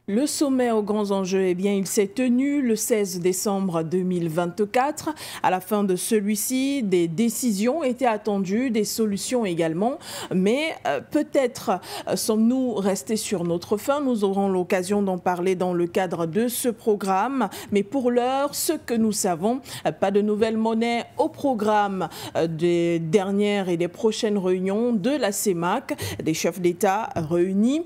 Le sommet aux grands enjeux, eh bien, il s'est tenu le 16 décembre 2024. À la fin de celui-ci, des décisions étaient attendues, des solutions également. Mais peut-être sommes-nous restés sur notre faim. Nous aurons l'occasion d'en parler dans le cadre de ce programme. Mais pour l'heure, ce que nous savons, pas de nouvelle monnaie au programme des dernières et des prochaines réunions de la CEMAC, des chefs d'État réunis.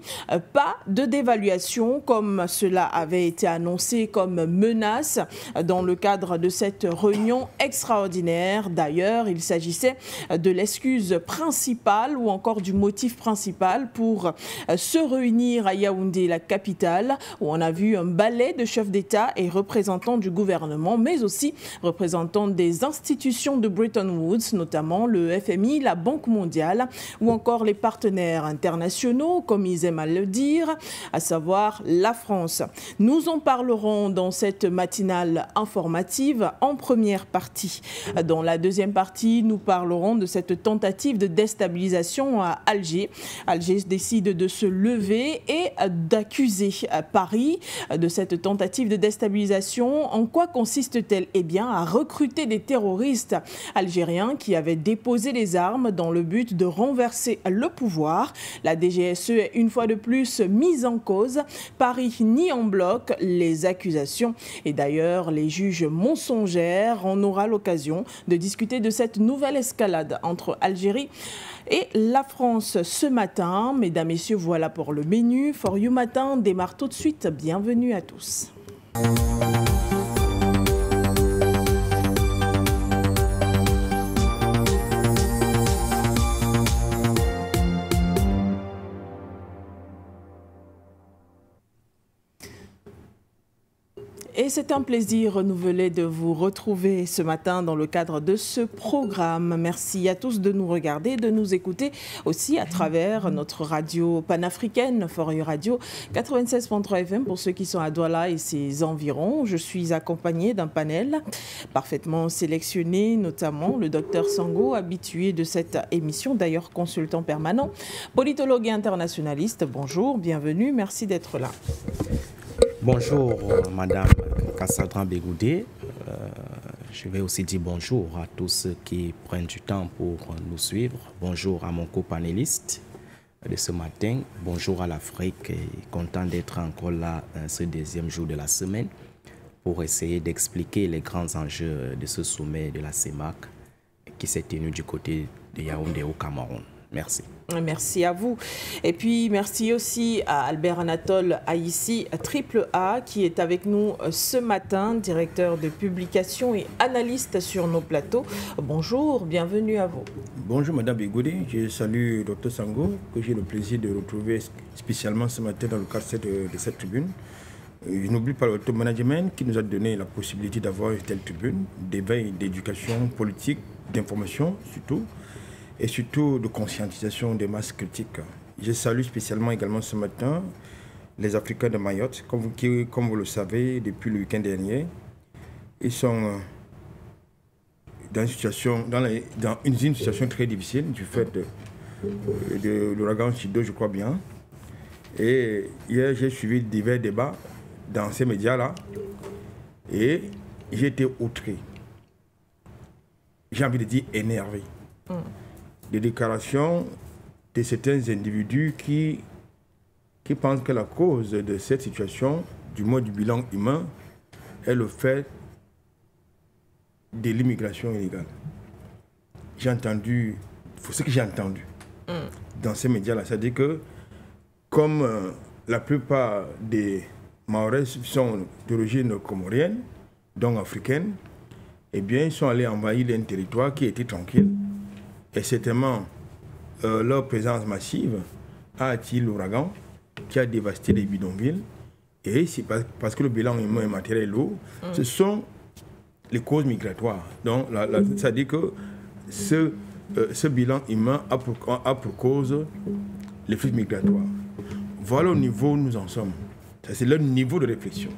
Pas de dévaluation comme cela avait été annoncé comme menace dans le cadre de cette réunion extraordinaire. D'ailleurs, il s'agissait de l'excuse principale ou encore du motif principal pour se réunir à Yaoundé, la capitale, où on a vu un ballet de chefs d'État et représentants du gouvernement, mais aussi représentants des institutions de Bretton Woods, notamment le FMI, la Banque mondiale, ou encore les partenaires internationaux, comme ils aiment à le dire, à savoir la France. Nous en parlerons dans cette matinale informative en première partie. Dans la deuxième partie, nous parlerons de cette tentative de déstabilisation à Alger. Alger décide de se lever et d'accuser Paris de cette tentative de déstabilisation. En quoi consiste-t-elle? Eh bien, à recruter des terroristes algériens qui avaient déposé les armes dans le but de renverser le pouvoir. La DGSE est une fois de plus mise en cause. Paris nie en bloc les accusations et d'ailleurs les juges mensongères. On aura l'occasion de discuter de cette nouvelle escalade entre Algérie et la France ce matin. Mesdames, Messieurs, voilà pour le menu. For You Matin démarre tout de suite. Bienvenue à tous. Et c'est un plaisir renouvelé de vous retrouver ce matin dans le cadre de ce programme. Merci à tous de nous regarder, de nous écouter aussi à travers notre radio panafricaine, For You Radio 96.3 FM pour ceux qui sont à Douala et ses environs. Je suis accompagnée d'un panel parfaitement sélectionné, notamment le docteur Sango, habitué de cette émission, d'ailleurs consultant permanent, politologue et internationaliste. Bonjour, bienvenue, merci d'être là. Bonjour Madame Cassandra Bégoudé. Je vais aussi dire bonjour à tous ceux qui prennent du temps pour nous suivre. Bonjour à mon co-panéliste de ce matin. Bonjour à l'Afrique et content d'être encore là ce deuxième jour de la semaine pour essayer d'expliquer les grands enjeux de ce sommet de la CEMAC qui s'est tenu du côté de Yaoundé au Cameroun. Merci. Merci à vous. Et puis, merci aussi à Albert Anatole Aïssi, AAA, qui est avec nous ce matin, directeur de publication et analyste sur nos plateaux. Bonjour, bienvenue à vous. Bonjour Madame Bégoudé, je salue Dr Sango, que j'ai le plaisir de retrouver spécialement ce matin dans le cadre de cette tribune. Je n'oublie pas le top management qui nous a donné la possibilité d'avoir une telle tribune, d'éveil, d'éducation politique, d'information surtout, et surtout de conscientisation des masses critiques. Je salue spécialement également ce matin les Africains de Mayotte, comme vous le savez, depuis le week-end dernier. Ils sont dans une situation très difficile du fait de l'ouragan Chido, je crois bien. Et hier, j'ai suivi divers débats dans ces médias-là et j'ai été outré. J'ai envie de dire énervé. Des déclarations de certains individus qui pensent que la cause de cette situation, du moins du bilan humain, est le fait de l'immigration illégale. J'ai entendu, ce que j'ai entendu dans ces médias-là, c'est-à-dire que comme la plupart des Mahorais sont d'origine comorienne, donc africaine, eh bien ils sont allés envahir un territoire qui était tranquille. Et certainement, leur présence massive a attiré l'ouragan qui a dévasté les bidonvilles. Et c'est parce que le bilan humain et matériel est lourd, ce sont les causes migratoires. Donc, c'est-à-dire que ce bilan humain a pour cause les flux migratoires. Voilà au niveau où nous en sommes. C'est leur niveau de réflexion.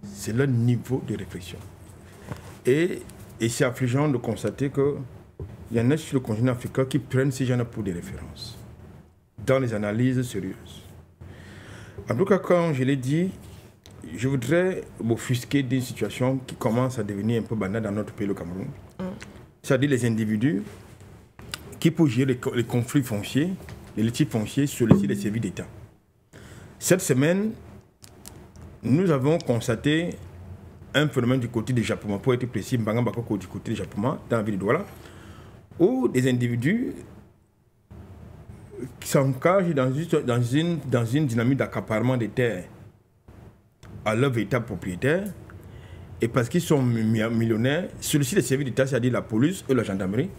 C'est leur niveau de réflexion. Et c'est affligeant de constater que il y en a sur le continent africain qui prennent ces gens pour des références dans les analyses sérieuses. En tout cas, comme je l'ai dit, je voudrais m'offusquer d'une situation qui commence à devenir un peu banale dans notre pays, le Cameroun. C'est-à-dire les individus qui, pour gérer les conflits fonciers, les litiges fonciers, sollicitent les services d'État. Cette semaine, nous avons constaté un phénomène du côté des Japoma, pour être précis, Mbangambakoko du côté des Japoma, dans la ville de Douala, où des individus qui s'engagent dans une dynamique d'accaparement des terres à leur véritable propriétaire, et parce qu'ils sont millionnaires, sollicitent les services d'État, c'est-à-dire la police et la gendarmerie,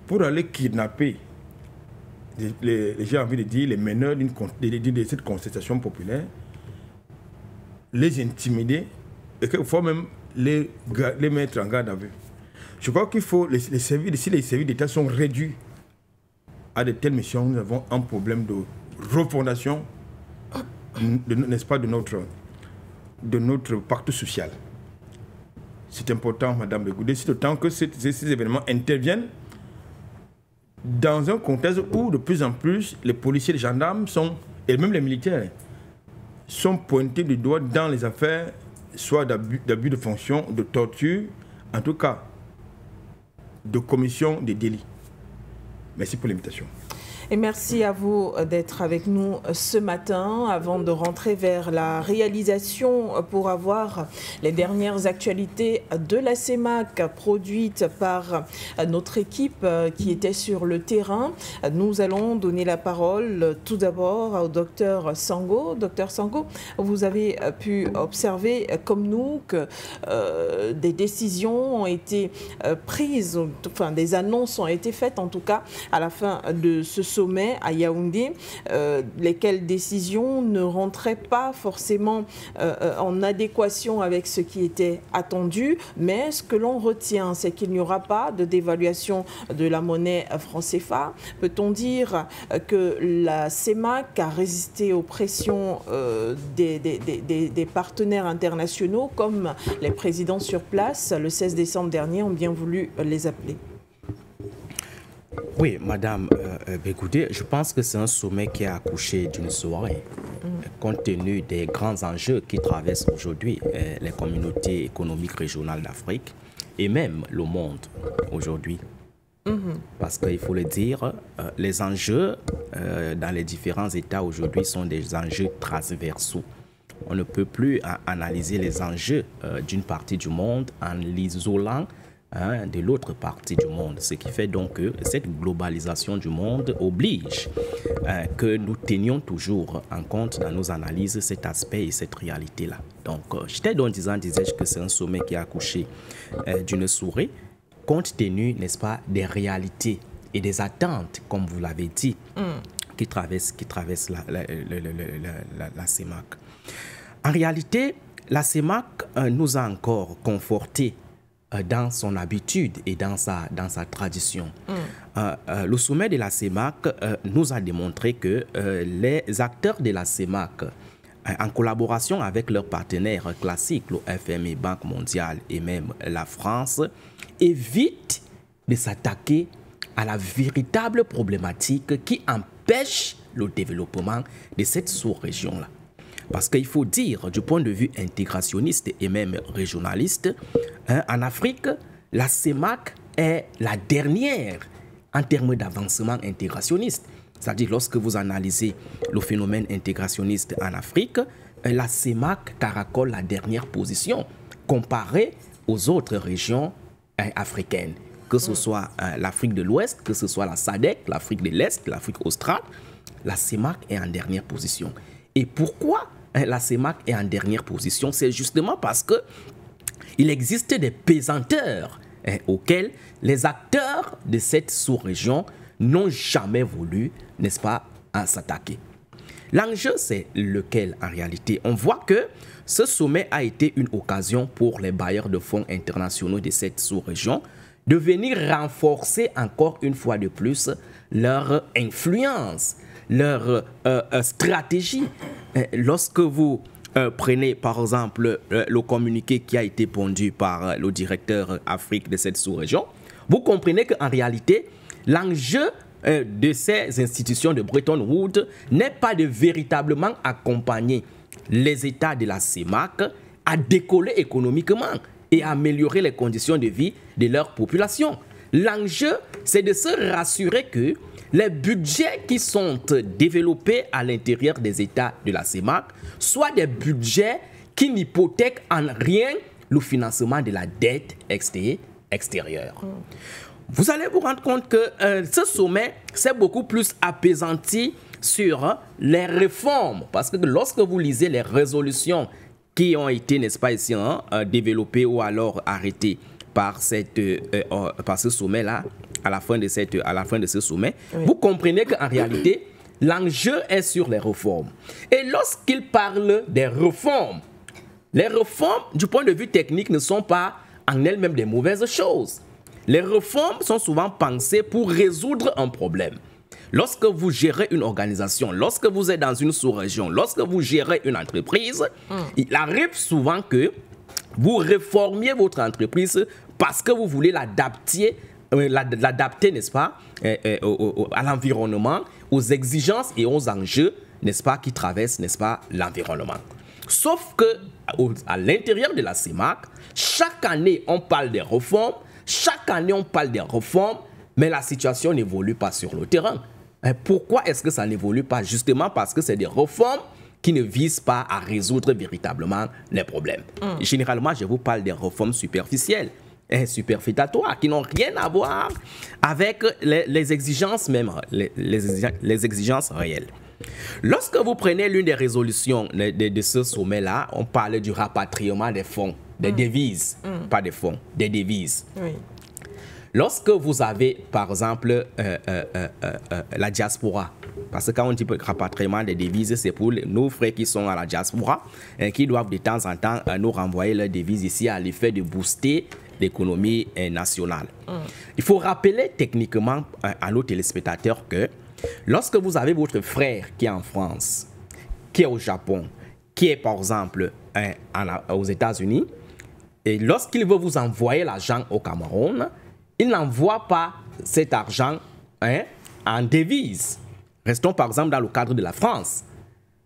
pour aller kidnapper, j'ai envie de dire, les meneurs de cette contestation populaire, les intimider, et qu'il faut même les mettre en garde à vue. Je crois qu'il faut, si les services d'État sont réduits à de telles missions, nous avons un problème de refondation, n'est-ce pas, de notre pacte social. C'est important, Madame Begoudé, c'est autant que ces événements interviennent dans un contexte où de plus en plus les policiers, les gendarmes et même les militaires sont pointés du doigt dans les affaires, soit d'abus de fonction, de torture, en tout cas de commission des délits. Merci pour l'invitation. Et merci à vous d'être avec nous ce matin. Avant de rentrer vers la réalisation pour avoir les dernières actualités de la CEMAC produites par notre équipe qui était sur le terrain, nous allons donner la parole tout d'abord au docteur Sango. Docteur Sango, vous avez pu observer comme nous que des décisions ont été prises, enfin des annonces ont été faites en tout cas à la fin de ce sommet à Yaoundé, lesquelles décisions ne rentraient pas forcément en adéquation avec ce qui était attendu, mais ce que l'on retient, c'est qu'il n'y aura pas de dévaluation de la monnaie franc CFA. Peut-on dire que la CEMAC a résisté aux pressions des partenaires internationaux, comme les présidents sur place, le 16 décembre dernier, ont bien voulu les appeler? Oui, Madame Begoudé, je pense que c'est un sommet qui a accouché d'une soirée, compte tenu des grands enjeux qui traversent aujourd'hui les communautés économiques régionales d'Afrique et même le monde aujourd'hui. Parce qu'il faut le dire, les enjeux dans les différents États aujourd'hui sont des enjeux transversaux. On ne peut plus analyser les enjeux d'une partie du monde en l'isolant de l'autre partie du monde. Ce qui fait donc que cette globalisation du monde oblige que nous tenions toujours en compte dans nos analyses cet aspect et cette réalité-là. Donc, j'étais donc disais-je que c'est un sommet qui a accouché d'une souris, compte tenu, n'est-ce pas, des réalités et des attentes, comme vous l'avez dit, qui traversent la CEMAC. En réalité, la CEMAC nous a encore confortés dans son habitude et dans sa tradition. Le sommet de la CEMAC nous a démontré que les acteurs de la CEMAC, en collaboration avec leurs partenaires classiques, le FMI, Banque mondiale et même la France, évitent de s'attaquer à la véritable problématique qui empêche le développement de cette sous-région-là. Parce qu'il faut dire, du point de vue intégrationniste et même régionaliste, en Afrique, la CEMAC est la dernière en termes d'avancement intégrationniste. C'est-à-dire, lorsque vous analysez le phénomène intégrationniste en Afrique, la CEMAC caracole la dernière position comparée aux autres régions africaines, que ce soit l'Afrique de l'Ouest, que ce soit la SADC, l'Afrique de l'Est, l'Afrique australe. La CEMAC est en dernière position. Et pourquoi la CEMAC est en dernière position? C'est justement parce qu'il existe des pesanteurs auxquels les acteurs de cette sous-région n'ont jamais voulu, n'est-ce pas, s'attaquer. L'enjeu, c'est lequel en réalité? On voit que ce sommet a été une occasion pour les bailleurs de fonds internationaux de cette sous-région de venir renforcer encore une fois de plus leur influence, leur stratégie. Lorsque vous prenez par exemple le communiqué qui a été pondu par le directeur Afrique de cette sous-région, vous comprenez qu'en réalité, l'enjeu de ces institutions de Bretton Woods n'est pas de véritablement accompagner les États de la CEMAC à décoller économiquement et à améliorer les conditions de vie de leur population. L'enjeu, c'est de se rassurer que les budgets qui sont développés à l'intérieur des États de la CEMAC soient des budgets qui n'hypothèquent en rien le financement de la dette extérieure. Vous allez vous rendre compte que ce sommet s'est beaucoup plus apaisanti sur les réformes. Parce que lorsque vous lisez les résolutions qui ont été, n'est-ce pas, ici, développées ou alors arrêtées par ce sommet-là, à la fin de ce sommet, vous comprenez qu'en réalité, l'enjeu est sur les réformes. Et lorsqu'il parle des réformes, les réformes, du point de vue technique, ne sont pas en elles-mêmes des mauvaises choses. Les réformes sont souvent pensées pour résoudre un problème. Lorsque vous gérez une organisation, lorsque vous êtes dans une sous-région, lorsque vous gérez une entreprise, il arrive souvent que vous réformiez votre entreprise parce que vous voulez l'adapter, n'est-ce pas, à l'environnement, aux exigences et aux enjeux, n'est-ce pas, qui traversent, n'est-ce pas, l'environnement. Sauf que à l'intérieur de la CEMAC, chaque année, on parle des réformes, mais la situation n'évolue pas sur le terrain. Et pourquoi est-ce que ça n'évolue pas? Justement parce que c'est des réformes qui ne visent pas à résoudre véritablement les problèmes. Généralement, je vous parle des réformes superficielles, superfétatoires, qui n'ont rien à voir avec les exigences même, les exigences réelles. Lorsque vous prenez l'une des résolutions de ce sommet-là, on parle du rapatriement des fonds, des devises, pas des fonds, des devises. Oui. Lorsque vous avez, par exemple, la diaspora, parce que quand on dit rapatriement des devises, c'est pour nos frères qui sont à la diaspora, qui doivent de temps en temps nous renvoyer leurs devises ici à l'effet de booster l'économie nationale. Il faut rappeler techniquement à nos téléspectateurs que lorsque vous avez votre frère qui est en France, qui est au Japon, qui est par exemple aux États-Unis, et lorsqu'il veut vous envoyer l'argent au Cameroun, il n'envoie pas cet argent en devise. Restons par exemple dans le cadre de la France.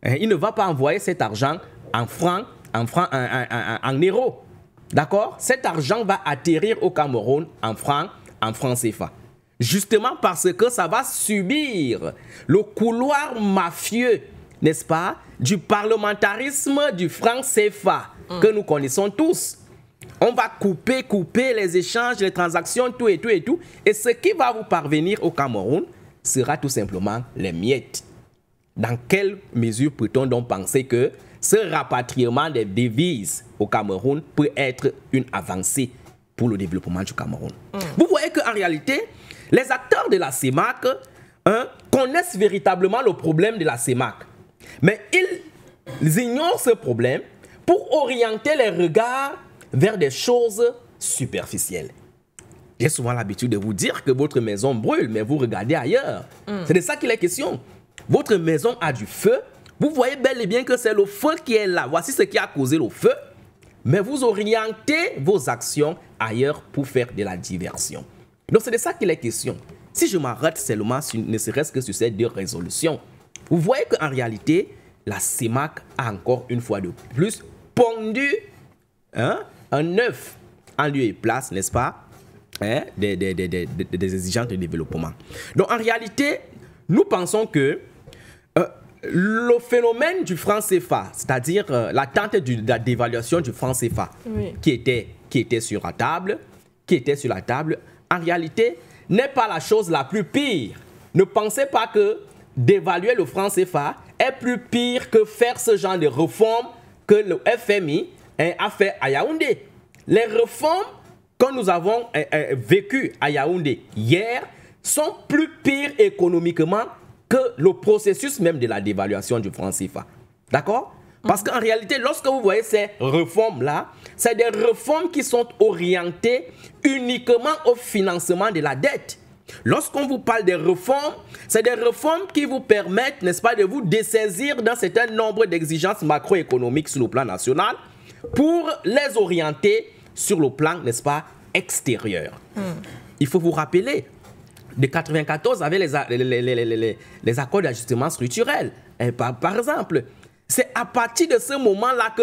Il ne va pas envoyer cet argent en francs, en euros. D'accord? Cet argent va atterrir au Cameroun en francs CFA. Justement parce que ça va subir le couloir mafieux, n'est-ce pas, du parlementarisme du franc CFA que nous connaissons tous. On va couper les échanges, les transactions, tout. Et ce qui va vous parvenir au Cameroun sera tout simplement les miettes. Dans quelle mesure peut-on donc penser que ce rapatriement des devises au Cameroun peut être une avancée pour le développement du Cameroun? Vous voyez qu'en réalité, les acteurs de la CEMAC connaissent véritablement le problème de la CEMAC. Mais ils ignorent ce problème pour orienter les regards vers des choses superficielles. J'ai souvent l'habitude de vous dire que votre maison brûle, mais vous regardez ailleurs. C'est de ça qu'il est question. Votre maison a du feu. Vous voyez bel et bien que c'est le feu qui est là. Voici ce qui a causé le feu. Mais vous orientez vos actions ailleurs pour faire de la diversion. Donc c'est de ça qu'il est question. Si je m'arrête seulement, ne serait-ce que sur ces deux résolutions, vous voyez qu'en réalité, la CEMAC a encore une fois de plus pondu un œuf en lieu et place, n'est-ce pas, des exigences de développement. Donc en réalité, nous pensons que le phénomène du franc CFA, c'est-à-dire l'attente de la dévaluation du franc CFA, qui était sur la table, en réalité, n'est pas la chose la plus pire. Ne pensez pas que dévaluer le franc CFA est plus pire que faire ce genre de réformes que le FMI a fait à Yaoundé. Les réformes que nous avons vécues à Yaoundé hier sont plus pires économiquement que le processus même de la dévaluation du franc CFA. D'accord? Parce qu'en réalité, lorsque vous voyez ces réformes-là, c'est des réformes qui sont orientées uniquement au financement de la dette. Lorsqu'on vous parle des réformes, c'est des réformes qui vous permettent, n'est-ce pas, de vous dessaisir d'un certain nombre d'exigences macroéconomiques sur le plan national pour les orienter sur le plan, n'est-ce pas, extérieur. Il faut vous rappeler, de 94 avec les accords d'ajustement structurel. Par exemple, c'est à partir de ce moment-là que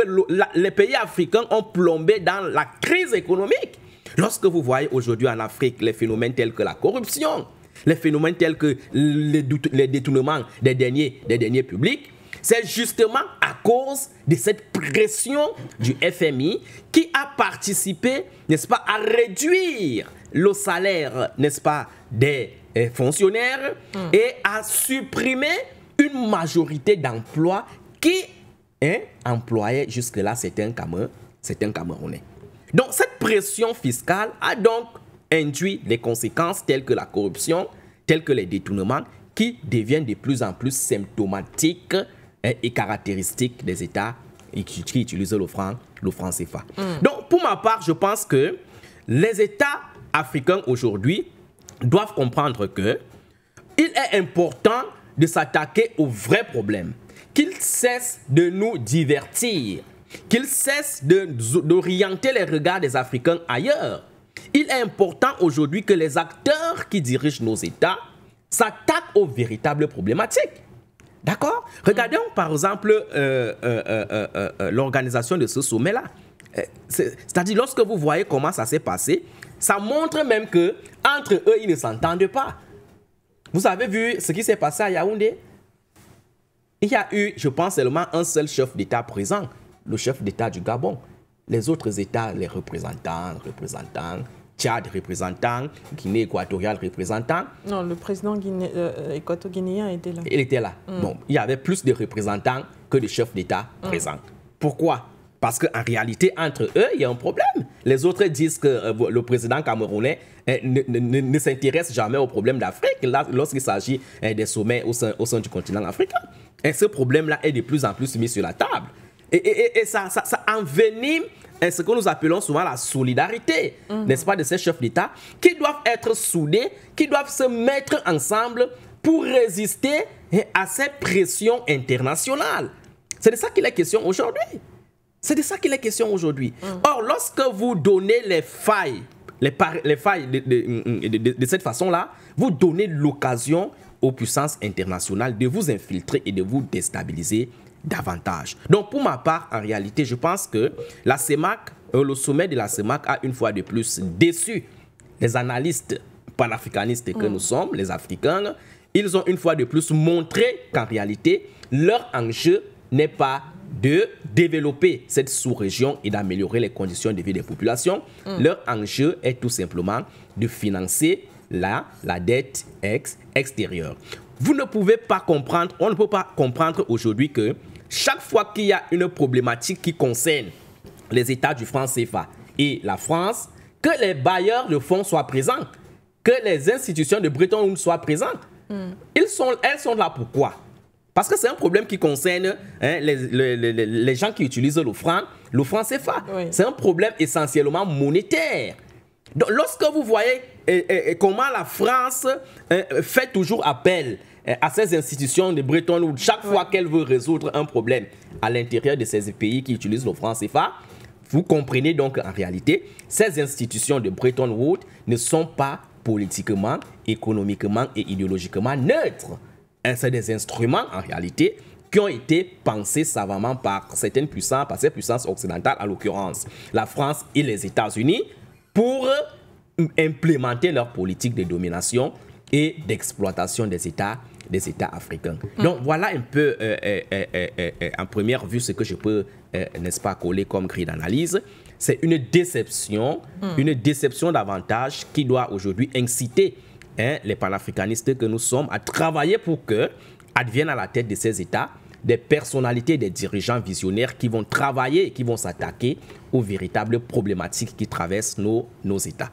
les pays africains ont plombé dans la crise économique. Lorsque vous voyez aujourd'hui en Afrique les phénomènes tels que la corruption, les phénomènes tels que les détournements des deniers publics, c'est justement à cause de cette pression du FMI qui a participé, n'est-ce pas, à réduire le salaire, n'est-ce pas, des fonctionnaires et à supprimer une majorité d'emplois qui employaient jusque-là certains Camerounais. Donc cette pression fiscale a donc induit des conséquences telles que la corruption, telles que les détournements, qui deviennent de plus en plus symptomatiques et caractéristiques des États qui utilisent le franc CFA. Donc, pour ma part, je pense que les États africains aujourd'hui doivent comprendre que il est important de s'attaquer aux vrais problèmes, qu'ils cessent de nous divertir, qu'ils cessent d'orienter les regards des Africains ailleurs. Il est important aujourd'hui que les acteurs qui dirigent nos États s'attaquent aux véritables problématiques. D'accord? Regardons par exemple l'organisation de ce sommet-là. C'est-à-dire, lorsque vous voyez comment ça s'est passé, ça montre même qu'entre eux, ils ne s'entendent pas. Vous avez vu ce qui s'est passé à Yaoundé? Il y a eu, je pense, seulement un seul chef d'État présent, le chef d'État du Gabon. Les autres États, les représentants, Tchad, représentant, Guinée équatoriale, représentant. Non, le président équato-guinéen était là. Il était là. Bon, il y avait plus de représentants que de chefs d'État présents. Pourquoi? Parce qu'en réalité, entre eux, il y a un problème. Les autres disent que le président camerounais ne s'intéresse jamais aux problèmes d'Afrique lorsqu'il s'agit des sommets au sein du continent africain. Et ce problème-là est de plus en plus mis sur la table. Et ça envenime ce que nous appelons souvent la solidarité, n'est-ce pas, de ces chefs d'État qui doivent être soudés, qui doivent se mettre ensemble pour résister à ces pressions internationales. C'est de ça qu'il est question aujourd'hui. C'est de ça qu'il est question aujourd'hui. Or, lorsque vous donnez les failles de cette façon-là, vous donnez l'occasion aux puissances internationales de vous infiltrer et de vous déstabiliser davantage. Donc, pour ma part, en réalité, je pense que la CEMAC, le sommet de la CEMAC a une fois de plus déçu les analystes panafricanistes que nous sommes, les Africains. Ils ont une fois de plus montré qu'en réalité, leur enjeu n'est pas de développer cette sous-région et d'améliorer les conditions de vie des populations. Leur enjeu est tout simplement de financer la dette extérieure. Vous ne pouvez pas comprendre, on ne peut pas comprendre aujourd'hui que chaque fois qu'il y a une problématique qui concerne les États du franc CFA et la France, que les bailleurs de fonds soient présents, que les institutions de Bretton Woods soient présentes. Elles sont là pourquoi? Parce que c'est un problème qui concerne les gens qui utilisent le franc CFA. Oui. C'est un problème essentiellement monétaire. Donc, lorsque vous voyez comment la France fait toujours appel à ces institutions de Bretton Woods chaque fois qu'elle veut résoudre un problème à l'intérieur de ces pays qui utilisent le franc CFA, vous comprenez donc en réalité, ces institutions de Bretton Woods ne sont pas politiquement, économiquement et idéologiquement neutres. C'est des instruments en réalité qui ont été pensés savamment par certaines puissances, par ces puissances occidentales en l'occurrence, la France et les États-Unis, pour implémenter leur politique de domination et d'exploitation des États africains. Donc voilà un peu en première vue ce que je peux, n'est-ce pas, coller comme grille d'analyse. C'est une déception davantage qui doit aujourd'hui inciter les panafricanistes que nous sommes à travailler pour que adviennent à la tête de ces États des personnalités, des dirigeants visionnaires qui vont travailler et qui vont s'attaquer aux véritables problématiques qui traversent nos États.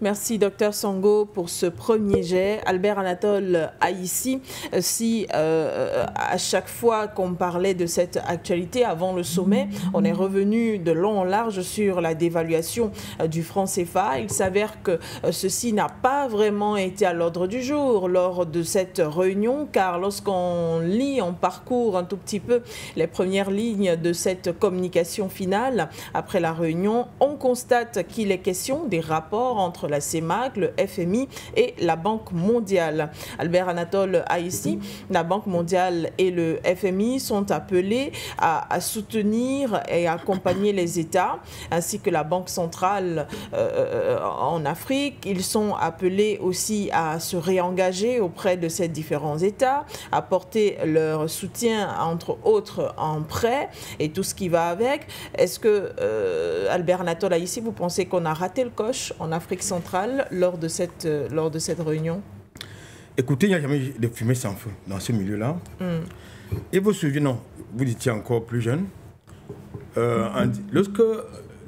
Merci, Dr Sango, pour ce premier jet. Albert Anatole Aïssi, si à chaque fois qu'on parlait de cette actualité avant le sommet, on est revenu de long en large sur la dévaluation du franc CFA, il s'avère que ceci n'a pas vraiment été à l'ordre du jour lors de cette réunion, car lorsqu'on lit, on parcourt un tout petit peu les premières lignes de cette communication finale après la réunion, on constate qu'il est question des rapports entre la CEMAC, le FMI et la Banque mondiale. Albert Anatole Aïssi, la Banque mondiale et le FMI sont appelés à soutenir et accompagner les États, ainsi que la Banque centrale en Afrique. Ils sont appelés aussi à se réengager auprès de ces différents États, apporter leur soutien, entre autres en prêt et tout ce qui va avec. Est-ce que, Albert Anatole Aïssi, vous pensez qu'on a raté le coche en Afrique centrale lors de cette réunion? Écoutez, il n'y a jamais de fumée sans feu dans ce milieu-là. Et vous vous souvenez, non, vous étiez encore plus jeune, lorsque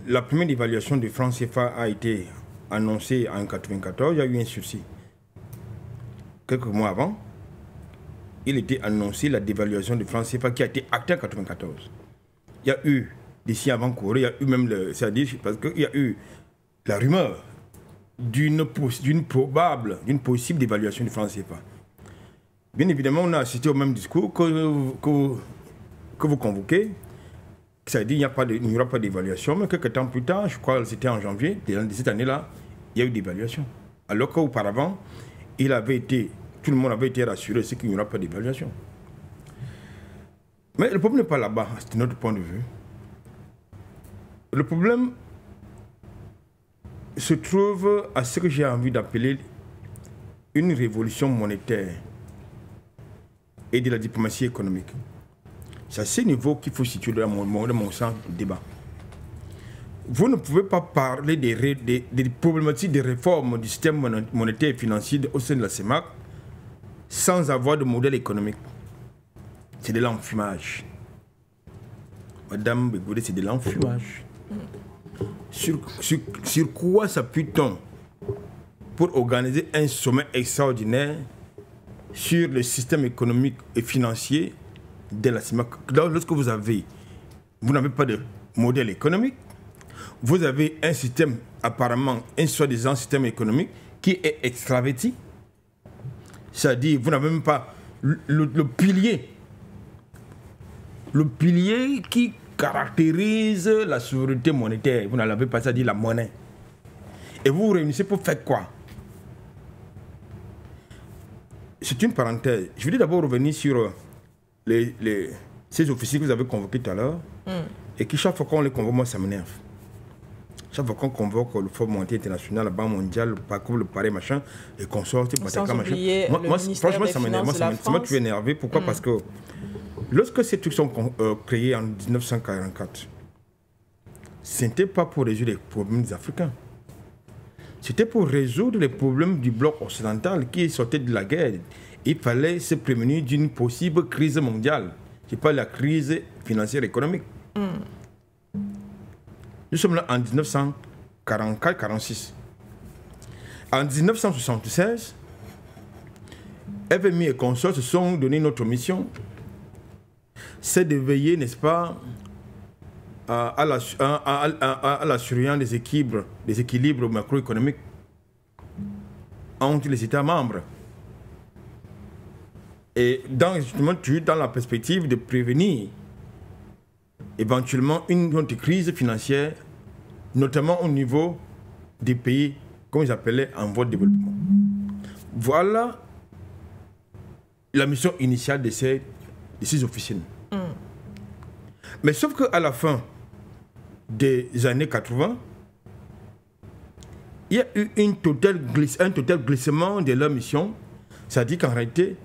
la première dévaluation de franc CFA a été annoncée en 1994, il y a eu un sursis. Quelques mois avant, il était annoncé la dévaluation de franc CFA qui a été actée en 1994. Il y a eu des signes avant-coureurs, il y a eu même, c'est-à-dire parce qu'il y a eu la rumeur d'une possible dévaluation du franc CFA. Bien évidemment, on a assisté au même discours que vous convoquez, c'est-à-dire qu'il n'y aura pas d'évaluation, mais quelques temps plus tard, je crois que c'était en janvier de cette année-là, il y a eu d'évaluation. Alors qu'auparavant, tout le monde avait été rassuré, c'est qu'il n'y aura pas d'évaluation. Mais le problème n'est pas là-bas, c'est notre point de vue. Le problème se trouve à ce que j'ai envie d'appeler une révolution monétaire et de la diplomatie économique. C'est à ce niveau qu'il faut situer dans mon sens de débat. Vous ne pouvez pas parler des problématiques de réforme du système monétaire et financier au sein de la CEMAC sans avoir de modèle économique. C'est de l'enfumage. Madame Begoudé, c'est de l'enfumage. Sur quoi s'appuie-t-on pour organiser un sommet extraordinaire sur le système économique et financier de la CEMAC? Lorsque vous n'avez pas de modèle économique, vous avez un système, apparemment, un soi-disant système économique qui est extraverti. C'est-à-dire, vous n'avez même pas le pilier qui caractérise la souveraineté monétaire. Vous n'avez pas, c'est-à-dire la monnaie. Et vous vous réunissez pour faire quoi? C'est une parenthèse. Je voulais d'abord revenir sur ces officiers que vous avez convoqués tout à l'heure et qui, chaque fois qu'on les convoque, moi, ça m'énerve. Chaque fois qu'on convoque le Fonds monétaire international, la Banque mondiale, le parcours, le pareil, machin, les consorts, machin. Moi, franchement, ça m'énerve. Ça m'a tué énervé. Pourquoi? Parce que lorsque ces trucs sont créés en 1944, ce n'était pas pour résoudre les problèmes des Africains. C'était pour résoudre les problèmes du bloc occidental qui sortait de la guerre. Il fallait se prémunir d'une possible crise mondiale. Ce n'est pas la crise financière économique. Nous sommes là en 1944-46. En 1976, FMI et consorts se sont donné notre mission, c'est de veiller, n'est-ce pas, à la surveillance des équilibres macroéconomiques entre les États membres. Et dans la perspective de prévenir éventuellement une autre crise financière, notamment au niveau des pays, comme ils appelaient, en voie de développement. Voilà la mission initiale de ces officiers. Mais sauf qu'à la fin des années 80, il y a eu un total glissement de leur mission. C'est-à-dire qu'en réalité,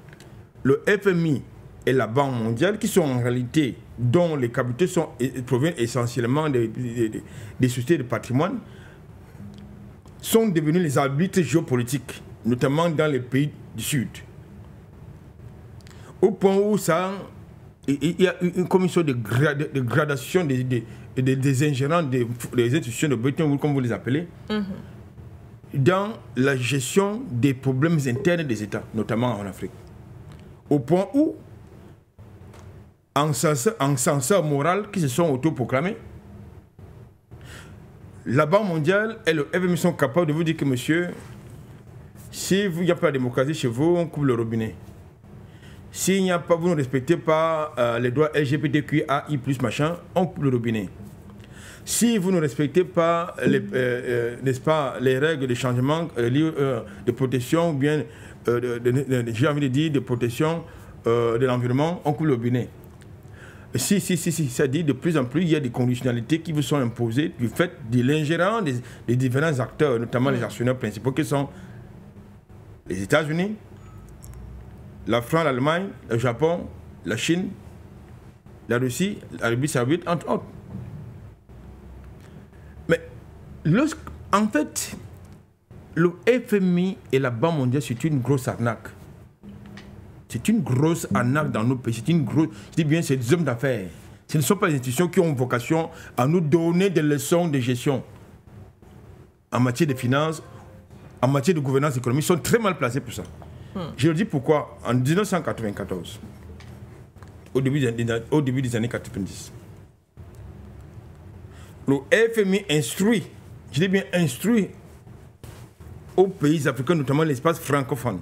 le FMI et la Banque mondiale, qui sont en réalité, dont les capitaux proviennent essentiellement des sociétés de patrimoine, sont devenus les arbitres géopolitiques, notamment dans les pays du Sud. Au point où il y a une commission de gradation des ingérents des institutions de Bretton Woods, comme vous les appelez, dans la gestion des problèmes internes des États, notamment en Afrique. Au point où, en censeur moral qui se sont autoproclamés, la Banque mondiale et le FMI sont capables de vous dire que, monsieur, si il n'y a pas de démocratie chez vous, on coupe le robinet. S'il n'y a pas, vous ne respectez pas les droits LGBTQIAI+, machin, on coupe le robinet. si vous ne respectez pas n'est-ce pas, les règles de changement de protection, ou bien, j'ai envie de dire, de protection de l'environnement, on coupe le robinet. Si, ça dit de plus en plus, il y a des conditionnalités qui vous sont imposées du fait de l'ingérence des différents acteurs, notamment les actionnaires principaux qui sont les États-Unis, la France, l'Allemagne, le Japon, la Chine, la Russie, l'Arabie Saoudite, entre autres. Mais en fait, le FMI et la Banque mondiale, c'est une grosse arnaque. C'est une grosse arnaque dans nos pays. C'est une grosse. Je dis bien, c'est des hommes d'affaires. Ce ne sont pas des institutions qui ont vocation à nous donner des leçons de gestion en matière de finances, en matière de gouvernance économique. Ils sont très mal placés pour ça. Je le dis pourquoi. En 1994, au début des années 90, le FMI instruit, je dis bien instruit, aux pays africains, notamment l'espace francophone,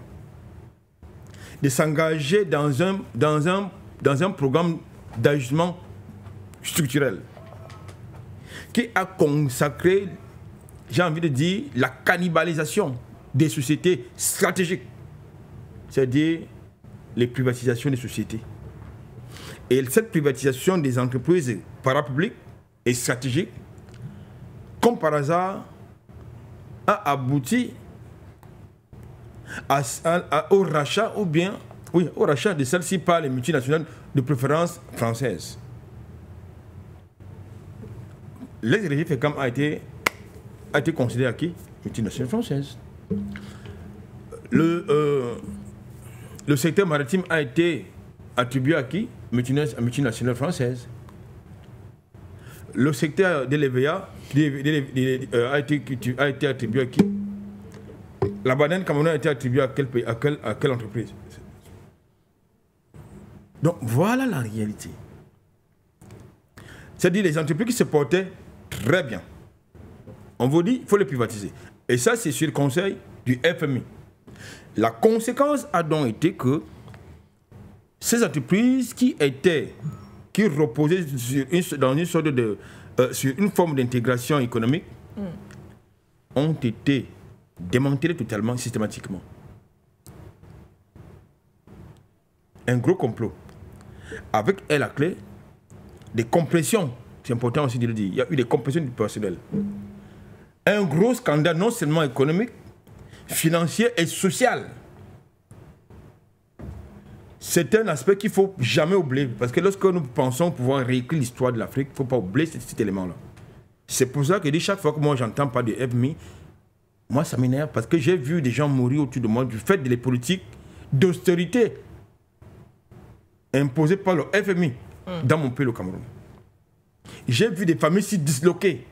de s'engager dans un programme d'ajustement structurel qui a consacré, j'ai envie de dire, la cannibalisation des sociétés stratégiques, c'est-à-dire les privatisations des sociétés. Et cette privatisation des entreprises parapubliques et stratégiques, comme par hasard, a abouti au rachat, au rachat de celles-ci par les multinationales de préférence françaises. L'ex-régie FECAM a été considéré à qui? Multinationale française. Le secteur maritime a été attribué à qui? Multinationale française. Le secteur de l'EVA a été attribué à qui? La banane Cameroun a été attribuée à quel pays, à quelle entreprise? Donc voilà la réalité. C'est-à-dire les entreprises qui se portaient très bien. On vous dit, il faut les privatiser. Et ça, c'est sur le conseil du FMI. La conséquence a donc été que ces entreprises qui reposaient dans une sorte sur une forme d'intégration économique ont été démantelées totalement, systématiquement. Un gros complot. Avec à la clé des compressions, c'est important aussi de le dire, il y a eu des compressions du personnel. Un gros scandale non seulement économique, financier et social. C'est un aspect qu'il ne faut jamais oublier, parce que lorsque nous pensons pouvoir réécrire l'histoire de l'Afrique, il ne faut pas oublier cet élément-là. C'est pour ça que chaque fois que moi j'entends parler de FMI, moi ça m'énerve, parce que j'ai vu des gens mourir autour de moi du fait des politiques d'austérité imposées par le FMI dans mon pays, le Cameroun. J'ai vu des familles si disloquées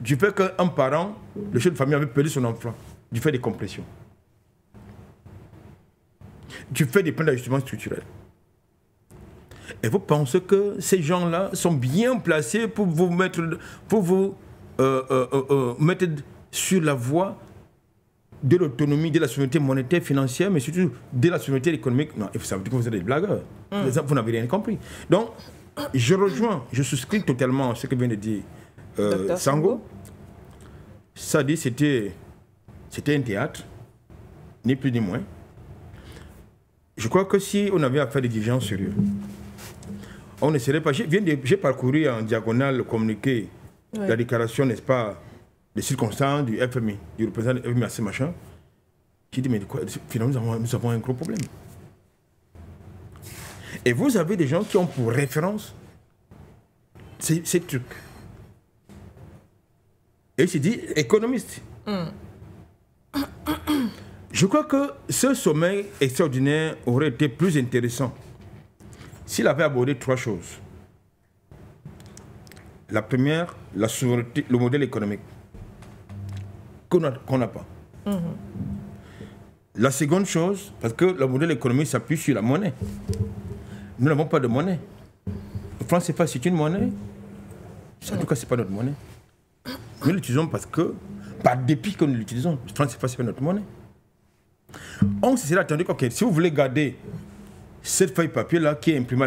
du fait qu'un parent, le chef de famille, avait perdu son enfant du fait des compressions, du fait des plans d'ajustement structurel. Et vous pensez que ces gens-là sont bien placés pour vous mettre sur la voie de l'autonomie, de la souveraineté monétaire, financière, mais surtout de la souveraineté économique? Non, ça veut dire que vous êtes des blagueurs. Vous n'avez rien compris. Donc, je souscris totalement à ce que vient de dire Sango. Ça dit c'était un théâtre, ni plus ni moins. Je crois que si on avait affaire des dirigeants sérieux, on ne serait pas... J'ai parcouru en diagonale le communiqué, la déclaration, n'est-ce pas, des circonstances du FMI, du représentant du FMI à ce machin. J'ai dit, mais quoi, finalement, nous avons un gros problème. Et vous avez des gens qui ont pour référence ces trucs. Et il s'est dit, économiste. Je crois que ce sommet extraordinaire aurait été plus intéressant s'il avait abordé trois choses. La première, la souveraineté, le modèle économique qu'on n'a pas. La seconde chose, parce que le modèle économique s'appuie sur la monnaie. Nous n'avons pas de monnaie. Le franc CFA, c'est une monnaie. En tout cas, ce n'est pas notre monnaie. Nous l'utilisons parce que, par dépit que nous l'utilisons, le franc CFA, ce n'est pas notre monnaie. On s'est attendu que si vous voulez garder cette feuille papier-là qui est imprimée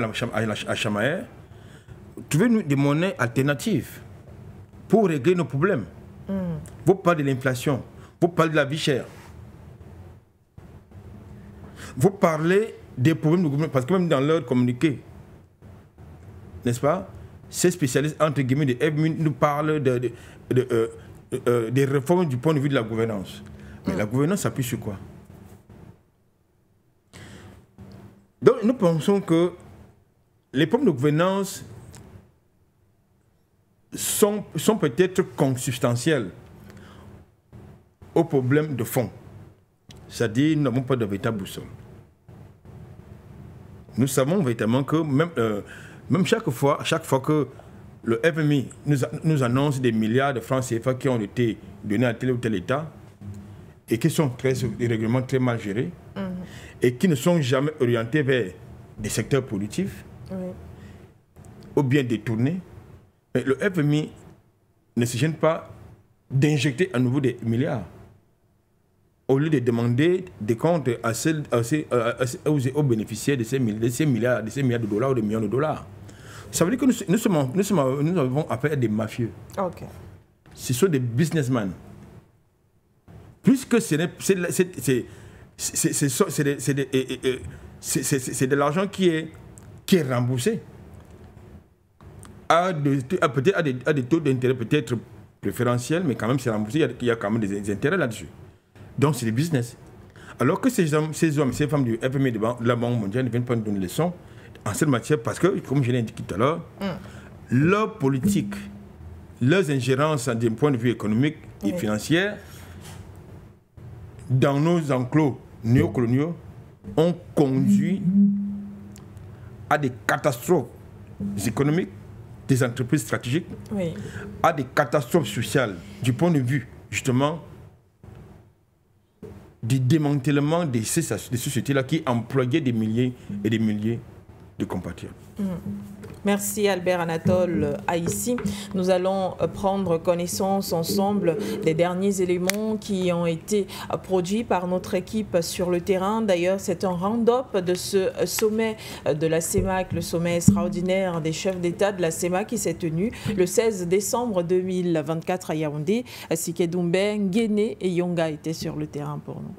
à Chamaer, trouvez-nous des monnaies alternatives. pour régler nos problèmes. Vous parlez de l'inflation, vous parlez de la vie chère. Vous parlez des problèmes du gouvernement, parce que même dans leur communiqué, n'est-ce pas, ces spécialistes, entre guillemets, de FMI nous parlent des réformes du point de vue de la gouvernance. Mais la gouvernance s'appuie sur quoi? Donc nous pensons que les problèmes de gouvernance sont peut-être consubstantiels aux problèmes de fond. C'est-à-dire, nous n'avons pas de véritable boussole. Nous savons véritablement que même chaque fois que le FMI nous annonce des milliards de francs CFA qui ont été donnés à tel ou tel État et qui sont des règlements très mal gérés et qui ne sont jamais orientés vers des secteurs productifs ou bien détournés, mais le FMI ne se gêne pas d'injecter à nouveau des milliards au lieu de demander des comptes aux bénéficiaires de ces milliards de dollars ou de millions de dollars. Ça veut dire que nous avons affaire à des mafieux. Okay. Ce sont des businessmen. Puisque c'est de l'argent qui est remboursé peut-être à des taux d'intérêt peut-être préférentiels, mais quand même c'est remboursé, il y a quand même des intérêts là-dessus. Donc c'est des business. Alors que ces hommes, ces femmes du FMI de la Banque mondiale ne viennent pas nous donner des leçons en cette matière parce que, comme je l'ai indiqué tout à l'heure, leur politique, leurs ingérences d'un point de vue économique et financier dans nos enclos néocoloniaux ont conduit à des catastrophes économiques, des entreprises stratégiques, à des catastrophes sociales du point de vue justement du démantèlement de ces sociétés-là qui employaient des milliers et des milliers de compatriotes. Merci Albert Anatole Haïssi. Nous allons prendre connaissance ensemble des derniers éléments qui ont été produits par notre équipe sur le terrain. D'ailleurs, c'est un round-up de ce sommet de la CEMAC, le sommet extraordinaire des chefs d'État de la CEMAC qui s'est tenu le 16 décembre 2024 à Yaoundé. Sikedoumbe, Nguéné et Yonga étaient sur le terrain pour nous.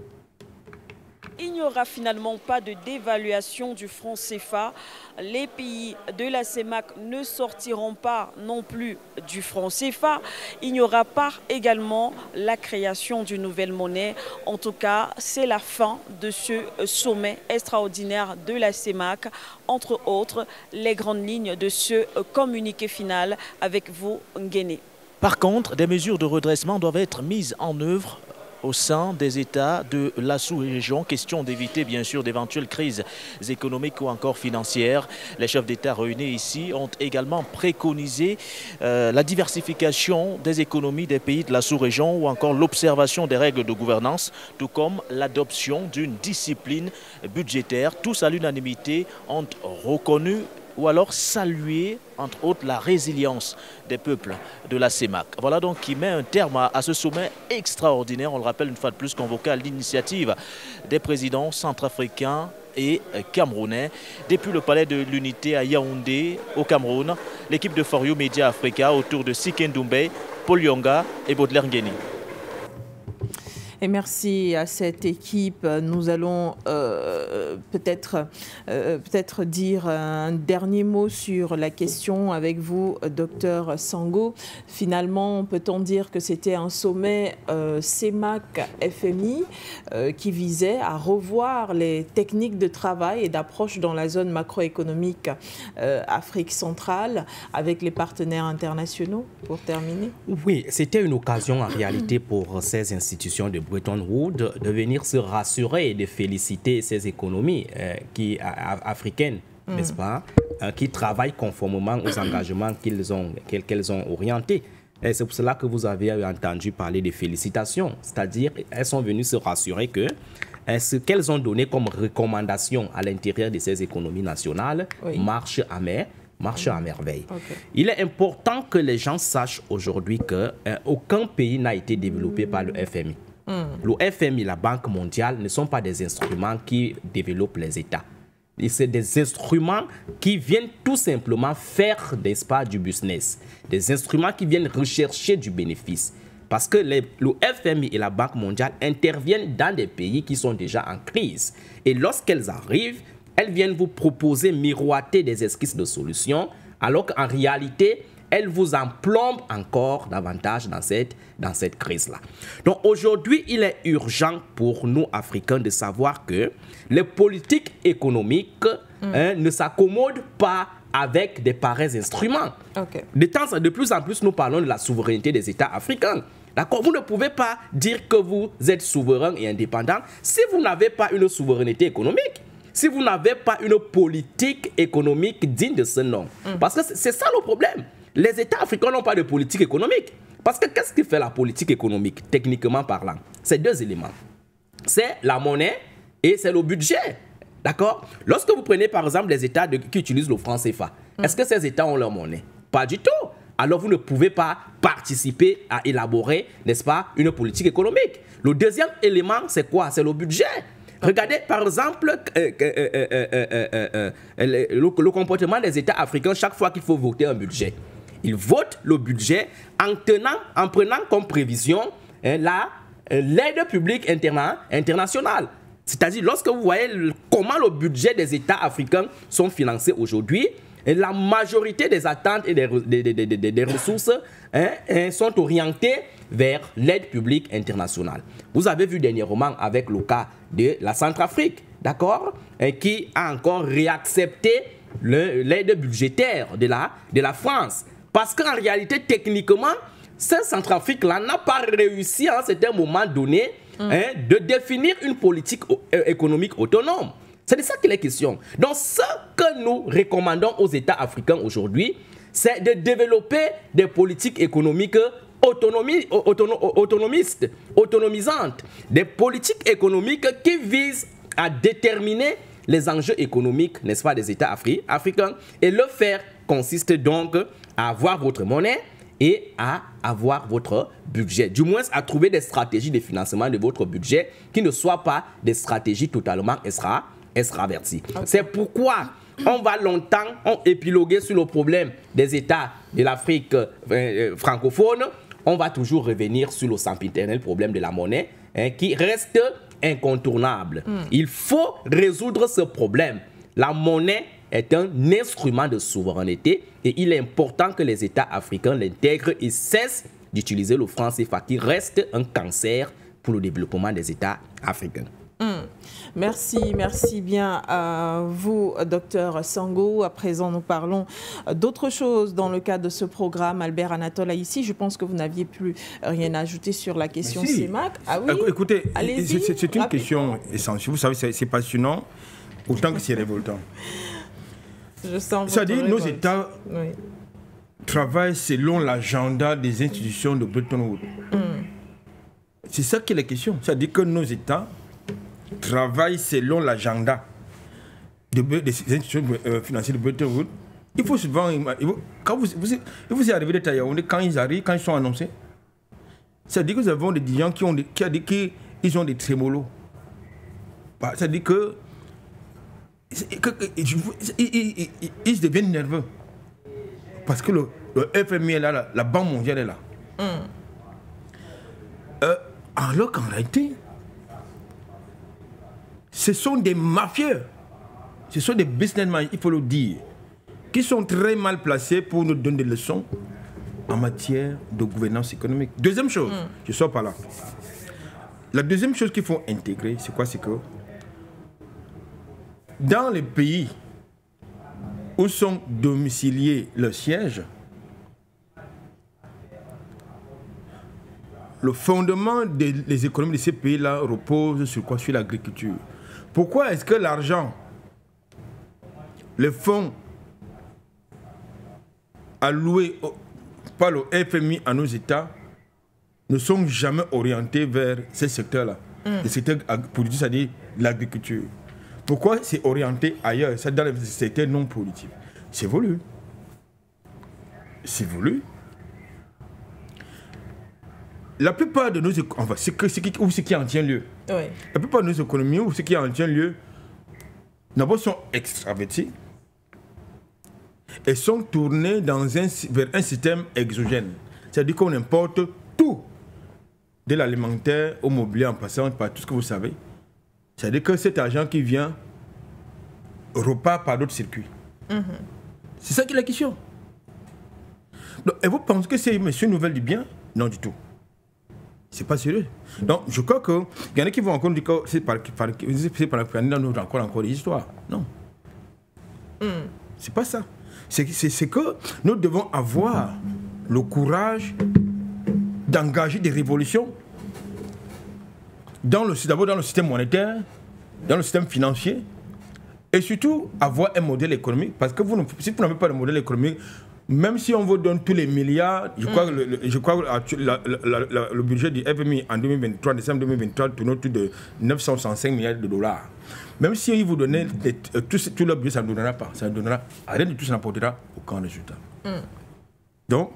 Il n'y aura finalement pas de dévaluation du franc CFA. Les pays de la CEMAC ne sortiront pas non plus du franc CFA. Il n'y aura pas également la création d'une nouvelle monnaie. En tout cas, c'est la fin de ce sommet extraordinaire de la CEMAC. Entre autres, les grandes lignes de ce communiqué final avec vous, Nguéné. Par contre, des mesures de redressement doivent être mises en œuvre au sein des États de la sous-région. Question d'éviter bien sûr d'éventuelles crises économiques ou encore financières. Les chefs d'État réunis ici ont également préconisé la diversification des économies des pays de la sous-région ou encore l'observation des règles de gouvernance, tout comme l'adoption d'une discipline budgétaire. Tous à l'unanimité ont reconnu ou alors saluer, entre autres, la résilience des peuples de la CEMAC. Voilà donc qui met un terme à ce sommet extraordinaire, on le rappelle une fois de plus, convoqué à l'initiative des présidents centrafricains et camerounais. Depuis le palais de l'unité à Yaoundé, au Cameroun, l'équipe de For You Media Africa autour de Sikedoumbe, Paul Yonga et Baudelaire Nguéné. Et merci à cette équipe. Nous allons peut-être dire un dernier mot sur la question avec vous, Dr Sango. Finalement, peut-on dire que c'était un sommet CEMAC-FMI qui visait à revoir les techniques de travail et d'approche dans la zone macroéconomique Afrique centrale avec les partenaires internationaux, pour terminer? Oui, c'était une occasion en réalité pour ces institutions de Bretton Woods de venir se rassurer et de féliciter ces économies africaines, n'est-ce pas, qui travaillent conformément aux engagements qu'elles ont orientés. Et c'est pour cela que vous avez entendu parler de félicitations, c'est-à-dire elles sont venues se rassurer que ce qu'elles ont donné comme recommandation à l'intérieur de ces économies nationales marche à merveille. Okay. Il est important que les gens sachent aujourd'hui qu'aucun pays n'a été développé par le FMI. Le FMI, la Banque mondiale, ne sont pas des instruments qui développent les États. Et c'est des instruments qui viennent tout simplement faire, n'est-ce pas, du business. Des instruments qui viennent rechercher du bénéfice. Parce que le FMI et la Banque mondiale interviennent dans des pays qui sont déjà en crise. Et lorsqu'elles arrivent, elles viennent vous proposer, miroiter des esquisses de solutions, alors qu'en réalité, elles vous emplombent encore davantage dans cette crise-là. Donc aujourd'hui, il est urgent pour nous, Africains, de savoir que les politiques économiques ne s'accommodent pas avec des pareils instruments. Okay. De plus en plus, nous parlons de la souveraineté des États africains. D'accord? Vous ne pouvez pas dire que vous êtes souverain et indépendant si vous n'avez pas une souveraineté économique. Si vous n'avez pas une politique économique digne de ce nom. Parce que c'est ça le problème. Les États africains n'ont pas de politique économique. Parce que qu'est-ce qui fait la politique économique, techniquement parlant? C'est deux éléments. C'est la monnaie et c'est le budget. D'accord? Lorsque vous prenez par exemple les États qui utilisent le franc CFA, est-ce que ces États ont leur monnaie? Pas du tout. Alors vous ne pouvez pas participer à élaborer, n'est-ce pas, une politique économique. Le deuxième élément, c'est quoi? C'est le budget. Regardez par exemple le comportement des États africains chaque fois qu'il faut voter un budget. Ils votent le budget en prenant comme prévision l'aide publique internationale. C'est-à-dire lorsque vous voyez comment le budget des États africains sont financés aujourd'hui, la majorité des attentes et des ressources sont orientées vers l'aide publique internationale. Vous avez vu dernièrement avec le cas de la Centrafrique, d'accord, qui a encore réaccepté l'aide budgétaire de la France. Parce qu'en réalité, techniquement, cette Centrafrique-là n'a pas réussi à un certain moment donné de définir une politique économique autonome. C'est de ça qu'il est question. Donc, ce que nous recommandons aux États africains aujourd'hui, c'est de développer des politiques économiques autonomisantes, des politiques économiques qui visent à déterminer les enjeux économiques, n'est-ce pas, des États africains. Et le faire consiste donc à avoir votre monnaie et à avoir votre budget. Du moins, à trouver des stratégies de financement de votre budget qui ne soient pas des stratégies totalement extraverties. Okay. C'est pourquoi on va longtemps épiloguer sur le problème des États de l'Afrique francophone. On va toujours revenir sur le sempiternel problème de la monnaie qui reste incontournable. Il faut résoudre ce problème. La monnaie est un instrument de souveraineté et il est important que les États africains l'intègrent et cessent d'utiliser le franc CFA qui reste un cancer pour le développement des États africains. Merci bien à vous, Dr Sango. À présent, nous parlons d'autre chose dans le cadre de ce programme. Albert Anatole, ici, je pense que vous n'aviez plus rien à ajouter sur la question CEMAC. Ah oui, écoutez, c'est une question essentielle. Vous savez, c'est passionnant, autant que c'est révoltant. C'est-à-dire nos États travaillent selon l'agenda des institutions de Bretton Woods. C'est ça qui est la question. C'est-à-dire que nos États travaillent selon l'agenda des institutions financières de Bretton Woods. Il faut souvent... Quand vous arrivez de Yaoundé, quand ils arrivent, quand ils sont annoncés, c'est-à-dire que nous avons des dirigeants qui ont des trémolos. C'est-à-dire que ils deviennent nerveux. Parce que le FMI est là, la Banque mondiale est là. Alors qu'en réalité, ce sont des mafieux, ce sont des businessmen, il faut le dire, qui sont très mal placés pour nous donner des leçons en matière de gouvernance économique. Deuxième chose, je sors par là. La deuxième chose qu'il faut intégrer, c'est quoi? C'est que dans les pays où sont domiciliés leurs sièges, le fondement des économies de ces pays-là repose sur quoi? Sur l'agriculture. Pourquoi est-ce que l'argent, les fonds alloués par le FMI à nos États ne sont jamais orientés vers ces secteurs-là? Les secteurs productifs, c'est-à-dire l'agriculture. Pourquoi c'est orienté ailleurs, c'est dans les secteurs non productifs? C'est voulu. C'est voulu. La plupart de nos économies, enfin, ce qui en tient lieu, la plupart de nos économies, ou ce qui en tient lieu, d'abord sont extravertis et sont tournés vers un système exogène. C'est-à-dire qu'on importe tout, de l'alimentaire au mobilier en passant par tout ce que vous savez. C'est-à-dire que cet argent qui vient repart par d'autres circuits. C'est ça qui est la question. Donc, et vous pensez que c'est monsieur Nouvelle du bien? Non du tout. C'est pas sérieux. Donc je crois qu'il y en a qui vont encore dire que c'est par la candidat nous encore des histoires. Non. C'est pas ça. C'est que nous devons avoir le courage d'engager des révolutions d'abord dans le système monétaire, dans le système financier, et surtout avoir un modèle économique. Parce que si vous n'avez pas de modèle économique, même si on vous donne tous les milliards, je crois que le budget du FMI en 2023, décembre 2023, tourne autour de 965 milliards de dollars. Même si ils vous donnaient tout leur budget, ça ne donnera pas. Ça ne donnera rien du tout, ça n'apportera aucun résultat. Donc,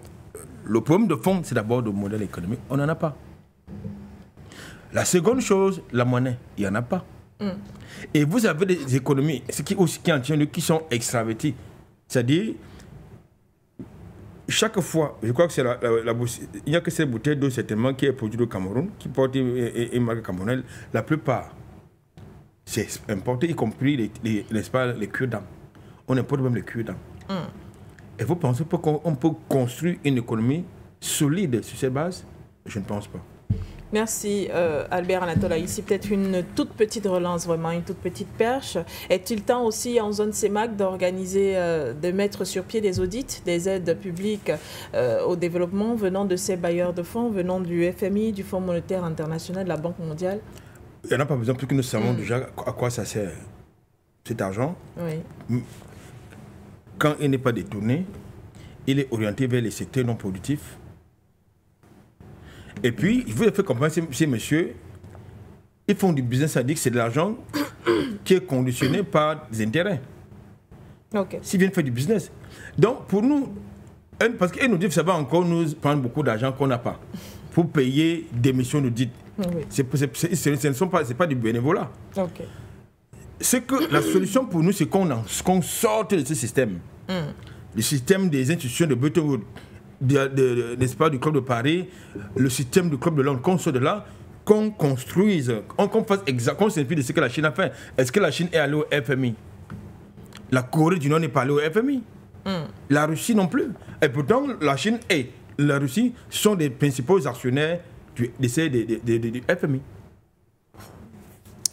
le problème de fond, c'est d'abord le modèle économique. On n'en a pas. La seconde chose, la monnaie, il n'y en a pas. Et vous avez des économies qui sont extraverties. C'est-à-dire, chaque fois, je crois que c'est il n'y a que cette bouteille d'eau certainement qui est produite au Cameroun, qui porte une marque camerounaise. La plupart, c'est importé, y compris les cure-dents. On importe même les cure-dents. Et vous pensez qu'on peut construire une économie solide sur cette base? Je ne pense pas. Merci Albert Anatole. Ici peut-être une toute petite relance, vraiment une toute petite perche. Est-il temps aussi en zone CEMAC d'organiser, de mettre sur pied des audits, des aides publiques au développement venant de ces bailleurs de fonds, venant du FMI, du Fonds monétaire international, de la Banque mondiale? Il n'y en a pas besoin, puisque nous savons déjà à quoi ça sert cet argent. Oui. Quand il n'est pas détourné, il est orienté vers les secteurs non productifs. Et puis, il faut faire comprendre ces messieurs, ils font du business, c'est-à-dire que c'est de l'argent qui est conditionné par des intérêts. S'ils viennent faire du business. Donc, pour nous, parce qu'ils nous disent que ça va encore nous prendre beaucoup d'argent qu'on n'a pas pour payer des missions d'audit. Ce n'est pas du bénévolat. C'est que la solution pour nous, c'est qu'on sorte de ce système. Le système des institutions de Bretton Woods, n'est-ce pas, du Club de Paris, le système du Club de Londres, qu'on soit de là, qu'on construise, qu'on fasse exactement ce que la Chine a fait. Est-ce que la Chine est allée au FMI? La Corée du Nord n'est pas allée au FMI. La Russie non plus. Et pourtant, la Chine et la Russie sont des principaux actionnaires du FMI.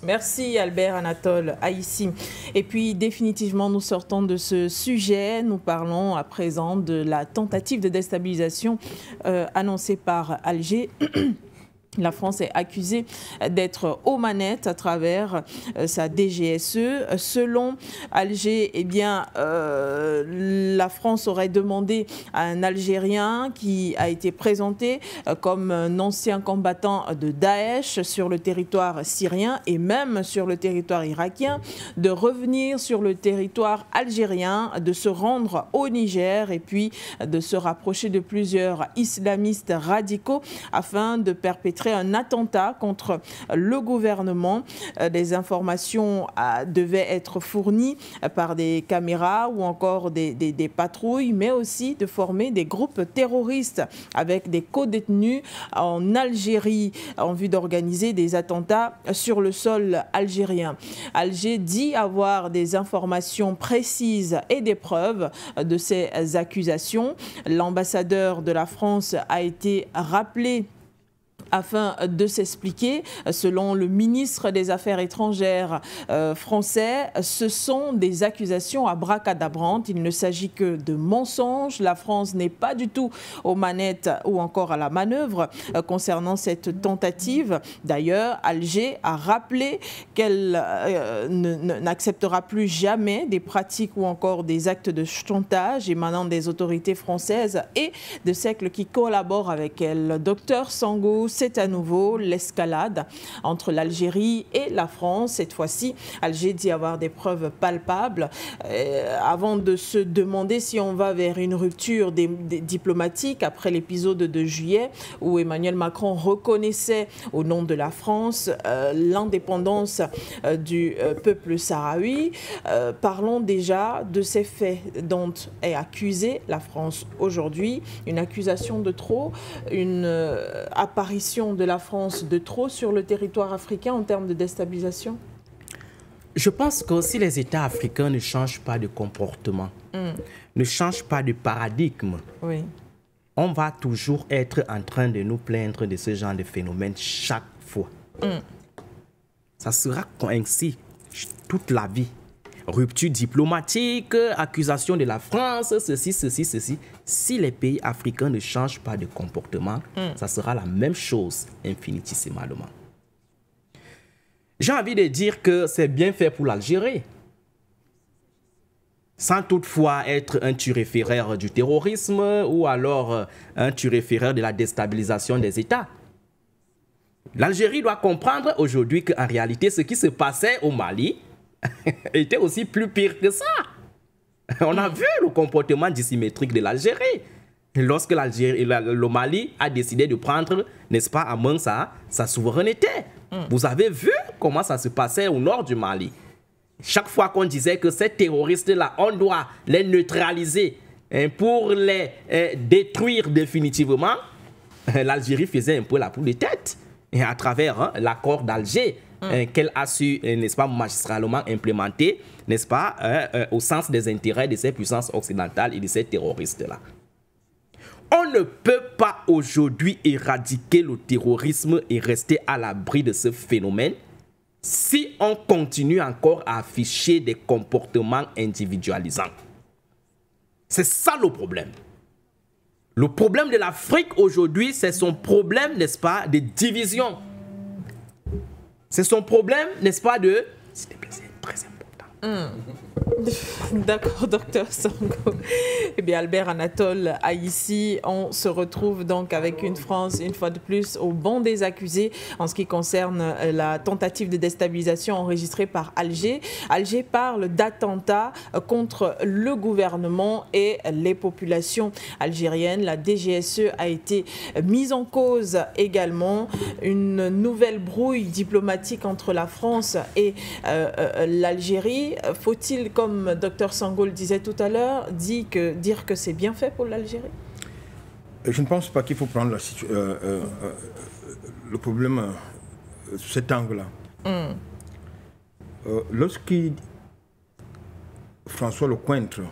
Merci Albert Anatole Aïssi. Et puis définitivement nous sortons de ce sujet, nous parlons à présent de la tentative de déstabilisation annoncée par Alger. La France est accusée d'être aux manettes à travers sa DGSE. Selon Alger, eh bien, la France aurait demandé à un Algérien qui a été présenté comme un ancien combattant de Daesh sur le territoire syrien et même sur le territoire irakien, de revenir sur le territoire algérien, de se rendre au Niger et puis de se rapprocher de plusieurs islamistes radicaux afin de perpétrer un attentat contre le gouvernement. Des informations devaient être fournies par des caméras ou encore des patrouilles, mais aussi de former des groupes terroristes avec des co-détenus en Algérie en vue d'organiser des attentats sur le sol algérien. Alger dit avoir des informations précises et des preuves de ces accusations. L'ambassadeur de la France a été rappelé afin de s'expliquer. Selon le ministre des Affaires étrangères français, ce sont des accusations abracadabrantes. Il ne s'agit que de mensonges. La France n'est pas du tout aux manettes ou encore à la manœuvre concernant cette tentative. D'ailleurs, Alger a rappelé qu'elle n'acceptera plus jamais des pratiques ou encore des actes de chantage émanant des autorités françaises et de cercles qui collaborent avec elle. Docteur Sangou, c'est à nouveau l'escalade entre l'Algérie et la France. Cette fois-ci, Alger dit avoir des preuves palpables. Avant de se demander si on va vers une rupture diplomatique après l'épisode de juillet où Emmanuel Macron reconnaissait au nom de la France l'indépendance du peuple sahraoui. Parlons déjà de ces faits dont est accusée la France aujourd'hui. Une accusation de trop, une apparition de la France de trop sur le territoire africain en termes de déstabilisation? Je pense que si les États africains ne changent pas de comportement, ne changent pas de paradigme, oui, on va toujours être en train de nous plaindre de ce genre de phénomène chaque fois. Ça sera ainsi toute la vie. Rupture diplomatique, accusation de la France, ceci, ceci, ceci. Si les pays africains ne changent pas de comportement, ça sera la même chose infinitissimement. J'ai envie de dire que c'est bien fait pour l'Algérie. Sans toutefois être un turiféraire du terrorisme ou alors un turiféraire de la déstabilisation des États. L'Algérie doit comprendre aujourd'hui qu'en réalité, ce qui se passait au Mali était aussi plus pire que ça. On a vu le comportement dissymétrique de l'Algérie. Lorsque le Mali a décidé de prendre, n'est-ce pas, en main sa souveraineté. Vous avez vu comment ça se passait au nord du Mali. Chaque fois qu'on disait que ces terroristes-là, on doit les neutraliser pour les détruire définitivement, l'Algérie faisait un peu la poule de tête. Et à travers l'accord d'Alger, qu'elle a su, n'est-ce pas, magistralement implémenter, n'est-ce pas, au sens des intérêts de ces puissances occidentales et de ces terroristes-là. On ne peut pas aujourd'hui éradiquer le terrorisme et rester à l'abri de ce phénomène si on continue encore à afficher des comportements individualisants. C'est ça le problème. Le problème de l'Afrique aujourd'hui, c'est son problème, n'est-ce pas, de division. C'est son problème, n'est-ce pas, de... S'il te plaît, c'est très important. D'accord, docteur Sango. Eh bien, Albert Anatole, ici, on se retrouve donc avec une France, une fois de plus, au banc des accusés en ce qui concerne la tentative de déstabilisation enregistrée par Alger. Alger parle d'attentats contre le gouvernement et les populations algériennes. La DGSE a été mise en cause également. Une nouvelle brouille diplomatique entre la France et l'Algérie. Faut-il, comme Dr Sango le disait tout à l'heure, dire que c'est bien fait pour l'Algérie? Je ne pense pas qu'il faut prendre le problème sous cet angle-là. Lorsque François Lecointre,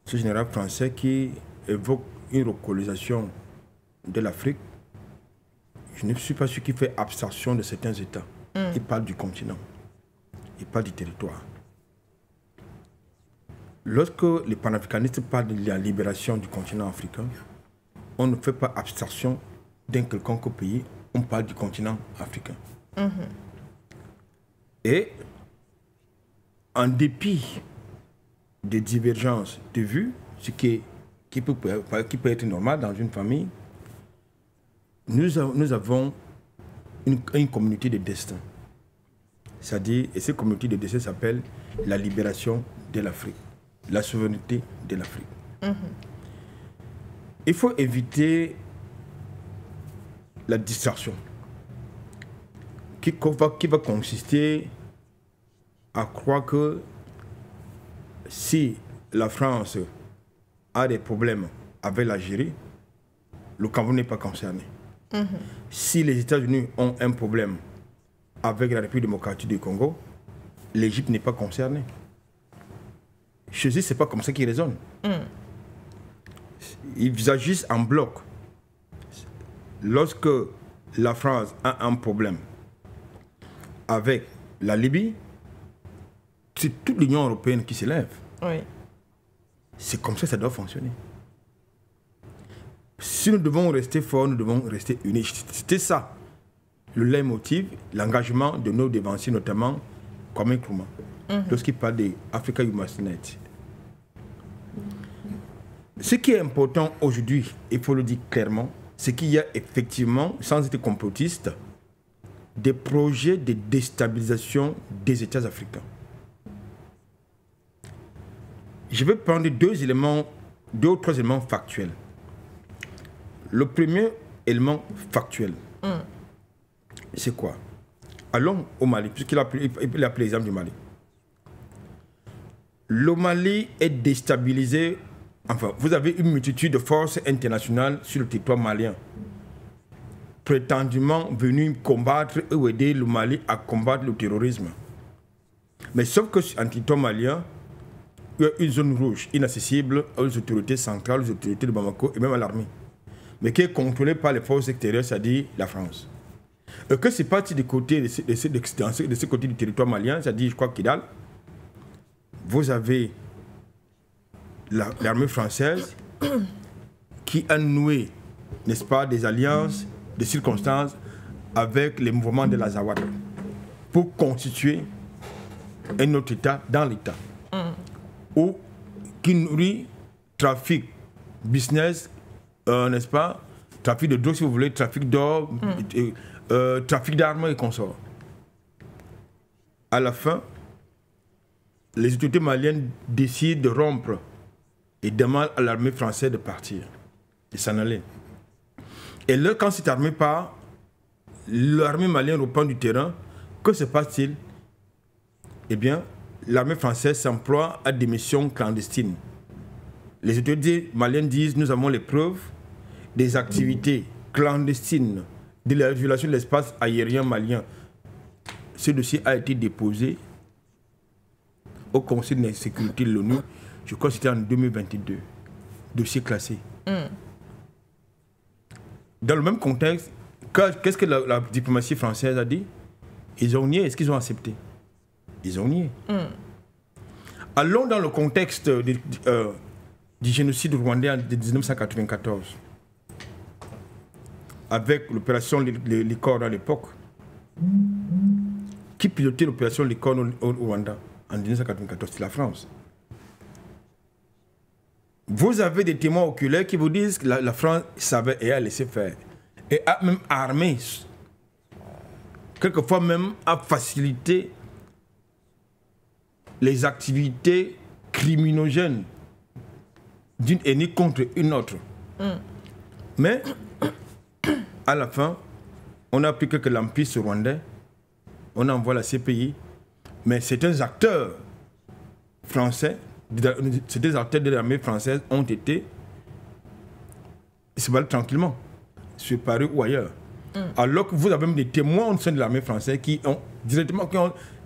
ce général français qui évoque une recolonisation de l'Afrique, je ne suis pas sûr qu'il fait abstraction de certains États. Il parle du continent. Il parle du territoire. Lorsque les panafricanistes parlent de la libération du continent africain, on ne fait pas abstraction d'un quelconque pays, on parle du continent africain. Et en dépit des divergences de vues, ce qui peut être normal dans une famille, nous avons une communauté de destin. C'est-à-dire, et cette communauté de destin s'appelle la libération de l'Afrique, la souveraineté de l'Afrique. Il faut éviter la distraction qui va consister à croire que si la France a des problèmes avec l'Algérie, le Cameroun n'est pas concerné. Si les États-Unis ont un problème avec la République démocratique du Congo, l'Égypte n'est pas concernée. Chez eux, ce n'est pas comme ça qu'ils raisonnent. Ils agissent en bloc. Lorsque la France a un problème avec la Libye, c'est toute l'Union européenne qui s'élève. Oui. C'est comme ça que ça doit fonctionner. Si nous devons rester forts, nous devons rester unis. C'était ça, le leitmotiv, l'engagement de nos devanciers, notamment Kwame Nkrumah, lorsqu'il parle de Africa You Must Unite. Ce qui est important aujourd'hui, il faut le dire clairement, c'est qu'il y a effectivement, sans être complotiste, des projets de déstabilisation des États africains. Je vais prendre deux ou trois éléments factuels. Le premier élément factuel, c'est quoi? Allons au Mali, puisqu'il a pris l'exemple du Mali. Le Mali est déstabilisé. Enfin, vous avez une multitude de forces internationales sur le territoire malien, prétendument venues combattre ou aider le Mali à combattre le terrorisme. Mais sauf que sur un territoire malien, il y a une zone rouge inaccessible aux autorités centrales, aux autorités de Bamako et même à l'armée, mais qui est contrôlée par les forces extérieures, c'est-à-dire la France. Et que c'est parti du côté de ce côté du territoire malien, c'est-à-dire, je crois, Kidal, vous avez l'armée française qui a noué, n'est-ce pas, des alliances, des circonstances avec les mouvements de l'Azawad pour constituer un autre État dans l'État. Ou qui nourrit trafic, business, n'est-ce pas, trafic de drogue si vous voulez, trafic d'or, trafic d'armes et consorts. À la fin, les autorités maliennes décident de rompre et demandent à l'armée française de partir, de s'en aller. Et là, quand cette armée part, l'armée malienne reprend du terrain. Que se passe-t-il? Eh bien, l'armée française s'emploie à des missions clandestines. Les autorités maliennes disent: nous avons les preuves des activités clandestines de la violation de l'espace aérien malien. Ce dossier a été déposé au Conseil de sécurité de l'ONU. Je crois que c'était en 2022. Dossier classé. Dans le même contexte, qu'est-ce que la diplomatie française a dit? Ils ont nié. Est-ce qu'ils ont accepté? Ils ont nié. Allons dans le contexte du génocide rwandais de 1994, avec l'opération Licorne à l'époque. Qui pilotait l'opération Licorne au Rwanda en 1994? C'est la France. Vous avez des témoins oculaires qui vous disent que la France savait et a laissé faire. Et a même armé, quelquefois même a facilité les activités criminogènes d'une ethnie contre une autre. Mais, à la fin, on a appris que l'Empire rwandais, on envoie la CPI, mais certains acteurs français, certains acteurs de l'armée française ont été, ils se battent tranquillement, sur Paris ou ailleurs. Alors que vous avez même des témoins au sein de l'armée française qui ont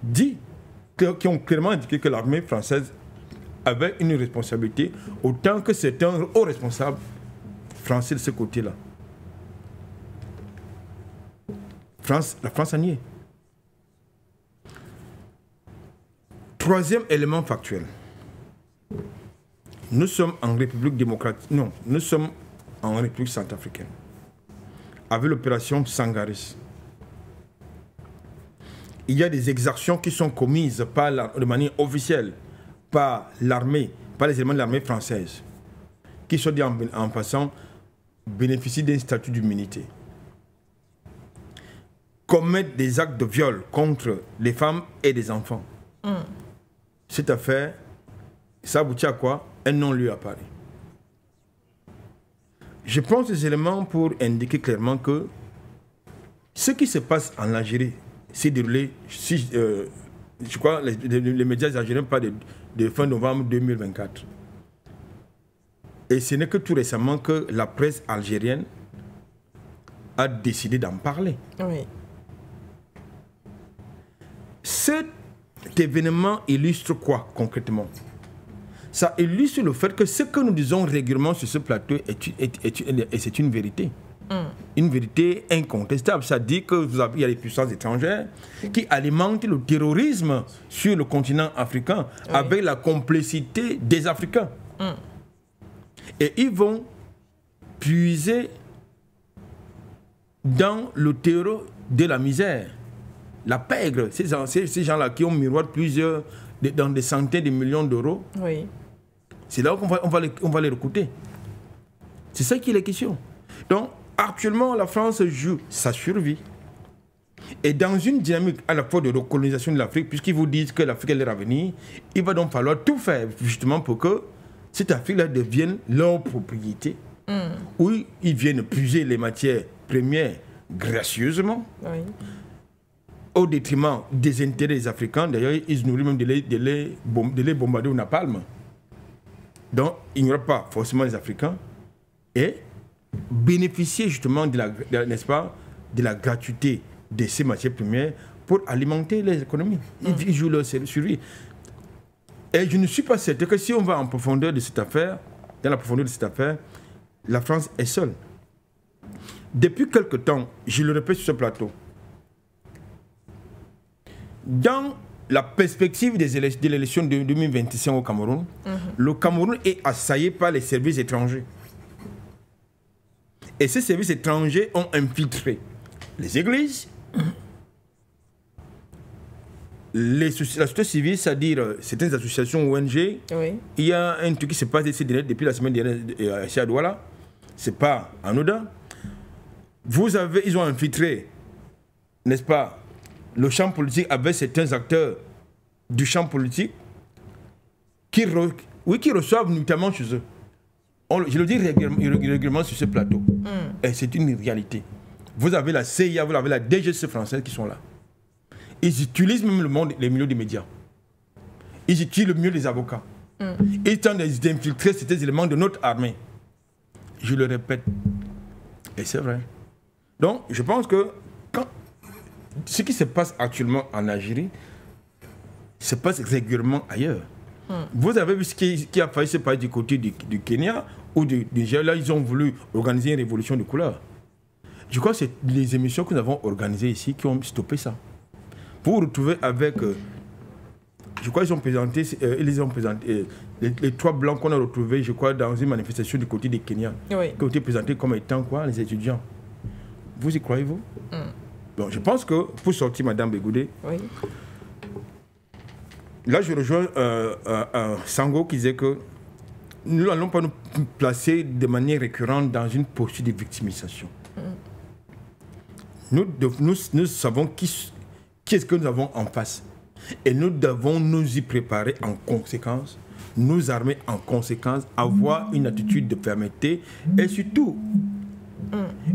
dit, qui ont clairement indiqué que l'armée française avait une responsabilité, autant que certains hauts responsables français de ce côté-là. La France a nié. Troisième élément factuel. Nous sommes en République démocratique. Non, nous sommes en République centrafricaine. Avec l'opération Sangaris. Il y a des exactions qui sont commises de manière officielle par l'armée, par les éléments de l'armée française, qui sont dit en passant bénéficient d'un statut d'immunité. Commettent des actes de viol contre les femmes et les enfants. Cette affaire, ça aboutit à quoi? Un non-lieu à Paris. Je prends ces éléments pour indiquer clairement que ce qui se passe en Algérie s'est déroulé, je crois, les médias algériens parlent de fin novembre 2024. Et ce n'est que tout récemment que la presse algérienne a décidé d'en parler. Oui. Cet événement illustre quoi concrètement? Ça illustre le fait que ce que nous disons régulièrement sur ce plateau c'est une vérité. Une vérité incontestable. Ça dit qu'il y a des puissances étrangères qui alimentent le terrorisme sur le continent africain, avec la complicité des Africains. Et ils vont puiser dans le terreau de la misère, la pègre. Ces gens-là qui ont miroité dans des centaines de millions d'euros. Oui. C'est là qu'on va les recruter. C'est ça qui est la question. Donc, Actuellement, la France joue sa survie. Et dans une dynamique à la fois de recolonisation de l'Afrique, puisqu'ils vous disent que l'Afrique est leur avenir, il va donc falloir tout faire justement pour que cette Afrique-là devienne leur propriété, où ils viennent puiser les matières premières gracieusement, au détriment des intérêts des Africains. D'ailleurs, ils nourrissent même de les bombarder au napalm. Donc, il n'y aura pas forcément les Africains. Et bénéficier justement n'est-ce pas, de la gratuité de ces matières premières pour alimenter les économies. Ils jouent leur survie. Et je ne suis pas certain que si on va en profondeur de cette affaire, dans la profondeur de cette affaire, la France est seule. Depuis quelque temps, je le répète sur ce plateau, dans la perspective de l'élection de 2025 au Cameroun, le Cameroun est assailli par les services étrangers. Et ces services étrangers ont infiltré les églises, la société civile, c'est-à-dire certaines associations ONG. Il y a un truc qui se passe depuis la semaine dernière à Douala. Ce n'est pas anodin. Ils ont infiltré, n'est-ce pas, le champ politique avec certains acteurs du champ politique qui reçoivent notamment chez eux. Je le dis régulièrement sur ce plateau. Et c'est une réalité. Vous avez la CIA, vous avez la DGC française qui sont là. Ils utilisent même les milieux des médias. Ils utilisent le milieu des avocats. Ils tentent d'infiltrer ces éléments de notre armée. Je le répète. Et c'est vrai. Donc, je pense que ce qui se passe actuellement en Algérie se passe régulièrement ailleurs. Vous avez vu ce qui a failli se passer du côté du Kenya, où déjà là, ils ont voulu organiser une révolution de couleur. Je crois que c'est les émissions que nous avons organisées ici qui ont stoppé ça. Pour vous retrouver avec... je crois qu'ils ont présenté... les trois blancs qu'on a retrouvés, je crois, dans une manifestation du côté des Kenyans, qui ont été présentés comme étant quoi, les étudiants. Vous y croyez-vous? Bon, je pense que, pour sortir Mme Bégoudé, là, je rejoins Sango qui disait que nous n'allons pas nous placer de manière récurrente dans une posture de victimisation. Nous savons qui est-ce que nous avons en face. Et nous devons nous y préparer en conséquence, nous armer en conséquence, avoir une attitude de fermeté et surtout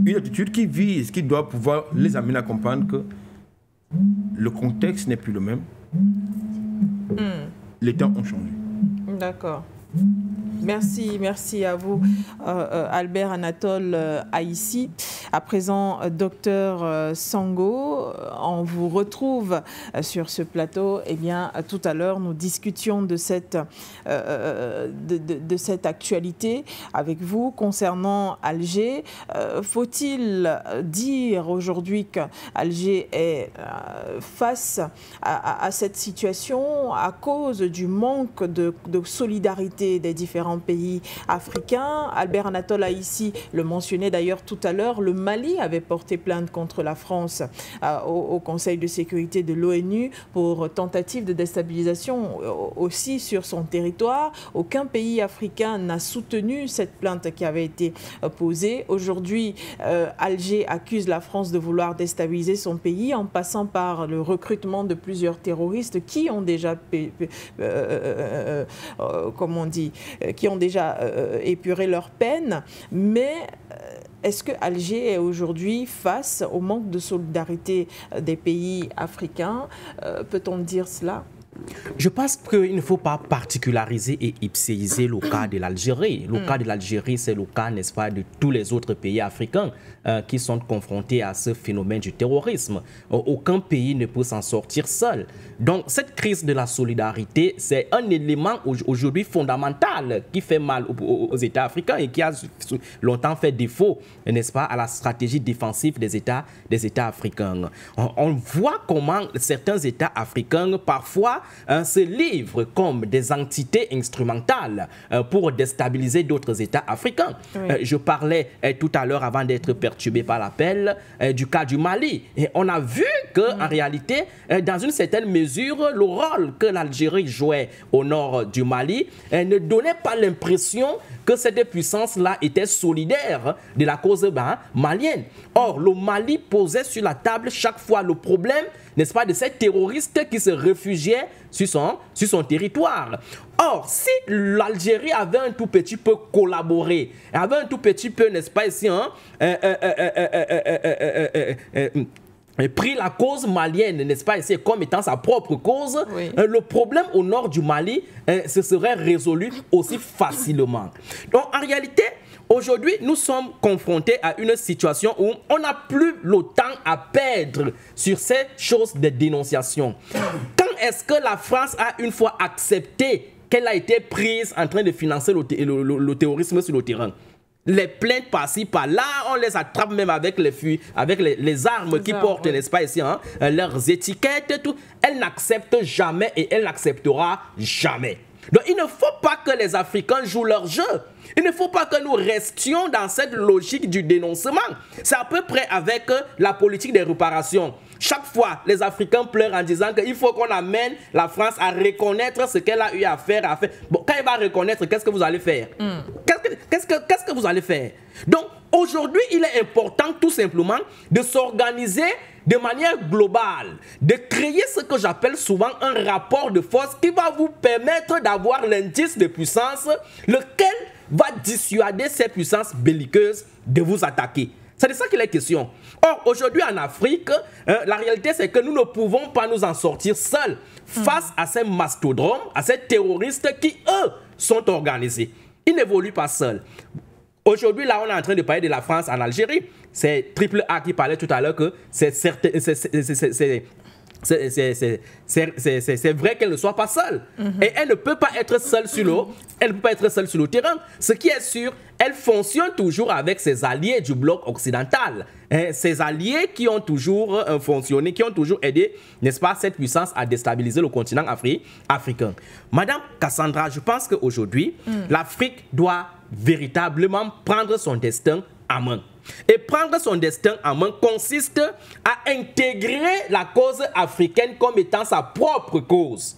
une attitude qui vise, qui doit pouvoir les amener à comprendre que le contexte n'est plus le même. Les temps ont changé. D'accord. Merci à vous, Albert Anatole Aïssi. À présent, docteur Sango, on vous retrouve sur ce plateau. Eh bien, tout à l'heure, nous discutions de cette actualité avec vous concernant Alger. Faut-il dire aujourd'hui qu'Alger est face à cette situation à cause du manque de solidarité des différents pays africains? Albert Anatole Aïssi le mentionnait d'ailleurs tout à l'heure, le Mali avait porté plainte contre la France au Conseil de sécurité de l'ONU pour tentative de déstabilisation aussi sur son territoire. Aucun pays africain n'a soutenu cette plainte qui avait été posée. Aujourd'hui, Alger accuse la France de vouloir déstabiliser son pays en passant par le recrutement de plusieurs terroristes qui ont déjà qui ont déjà épuré leur peine. Mais est-ce que Alger est aujourd'hui face au manque de solidarité des pays africains? Peut-on dire cela? Je pense qu'il ne faut pas particulariser et ipséiser le cas de l'Algérie. Le cas de l'Algérie, c'est le cas, n'est-ce pas, de tous les autres pays africains qui sont confrontés à ce phénomène du terrorisme. Aucun pays ne peut s'en sortir seul. Donc, cette crise de la solidarité, c'est un élément aujourd'hui fondamental qui fait mal aux États africains et qui a longtemps fait défaut, n'est-ce pas, à la stratégie défensive des États africains. On voit comment certains États africains, parfois, se livrent comme des entités instrumentales pour déstabiliser d'autres États africains. Je parlais tout à l'heure, avant d'être perturbé par l'appel, du cas du Mali. Et on a vu qu'en réalité, dans une certaine mesure, mesure, le rôle que l'Algérie jouait au nord du Mali ne donnait pas l'impression que cette puissance-là était solidaire de la cause malienne. Or, le Mali posait sur la table chaque fois le problème, n'est-ce pas, de ces terroristes qui se réfugiaient sur son territoire. Or, si l'Algérie avait un tout petit peu collaboré, avait un tout petit peu, n'est-ce pas, ici, pris la cause malienne, n'est-ce pas, ici, comme étant sa propre cause, oui, le problème au nord du Mali se serait résolu aussi facilement. Donc, en réalité, aujourd'hui, nous sommes confrontés à une situation où on n'a plus le temps à perdre sur ces choses de dénonciation. Quand est-ce que la France a une fois accepté qu'elle a été prise en train de financer le terrorisme sur le terrain? Les plaintes par-ci, par-là, on les attrape même avec les armes qui portent, oui, n'est-ce pas, ici, leurs étiquettes, tout. Elle n'accepte jamais et elle n'acceptera jamais. Donc, il ne faut pas que les Africains jouent leur jeu. Il ne faut pas que nous restions dans cette logique du dénoncement. C'est à peu près avec la politique des réparations. Chaque fois, les Africains pleurent en disant qu'il faut qu'on amène la France à reconnaître ce qu'elle a eu à faire. Bon, quand elle va reconnaître, qu'est-ce que vous allez faire? Qu'est-ce que vous allez faire? Donc, aujourd'hui, il est important tout simplement de s'organiser de manière globale, de créer ce que j'appelle souvent un rapport de force qui va vous permettre d'avoir l'indice de puissance, lequel va dissuader ces puissances belliqueuses de vous attaquer. C'est de ça qu'il est question. Or, aujourd'hui en Afrique, la réalité c'est que nous ne pouvons pas nous en sortir seuls face à ces mastodromes, à ces terroristes qui, eux, sont organisés. Ils n'évoluent pas seuls. Aujourd'hui, là, on est en train de parler de la France en Algérie. C'est Triple A qui parlait tout à l'heure que c'est vrai qu'elle ne soit pas seule. Et elle ne peut pas être seule sur le terrain. Ce qui est sûr, elle fonctionne toujours avec ses alliés du bloc occidental. Ses alliés qui ont toujours fonctionné, qui ont toujours aidé, n'est-ce pas, cette puissance à déstabiliser le continent africain. Madame Cassandra, je pense qu'aujourd'hui, l'Afrique doit véritablement prendre son destin en main. Et prendre son destin en main consiste à intégrer la cause africaine comme étant sa propre cause.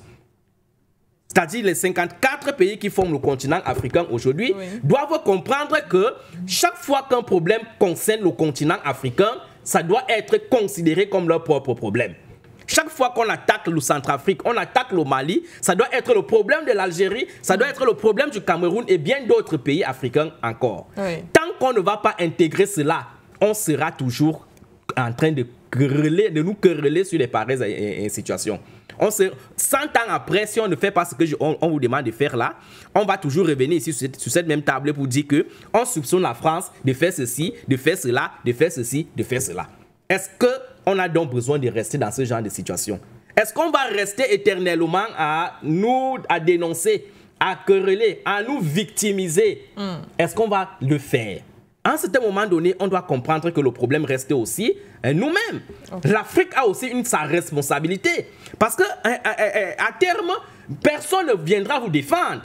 C'est-à-dire les 54 pays qui forment le continent africain aujourd'hui, oui, doivent comprendre que chaque fois qu'un problème concerne le continent africain, ça doit être considéré comme leur propre problème. Chaque fois qu'on attaque le Centrafrique, on attaque le Mali, ça doit être le problème de l'Algérie, ça doit être le problème du Cameroun et bien d'autres pays africains encore. Oui. Tant qu'on ne va pas intégrer cela, on sera toujours en train de nous quereller sur les pareilles situations. 100 ans après, si on ne fait pas ce qu'on vous demande de faire là, on va toujours revenir ici sur cette même table pour dire qu'on soupçonne la France de faire ceci, de faire cela, de faire ceci, de faire cela. Est-ce qu'on a donc besoin de rester dans ce genre de situation? Est-ce qu'on va rester éternellement à dénoncer, à quereller, à nous victimiser? Est-ce qu'on va le faire? À un certain moment donné, on doit comprendre que le problème reste aussi nous-mêmes. Okay. L'Afrique a aussi sa responsabilité. Parce qu'à terme, personne ne viendra vous défendre.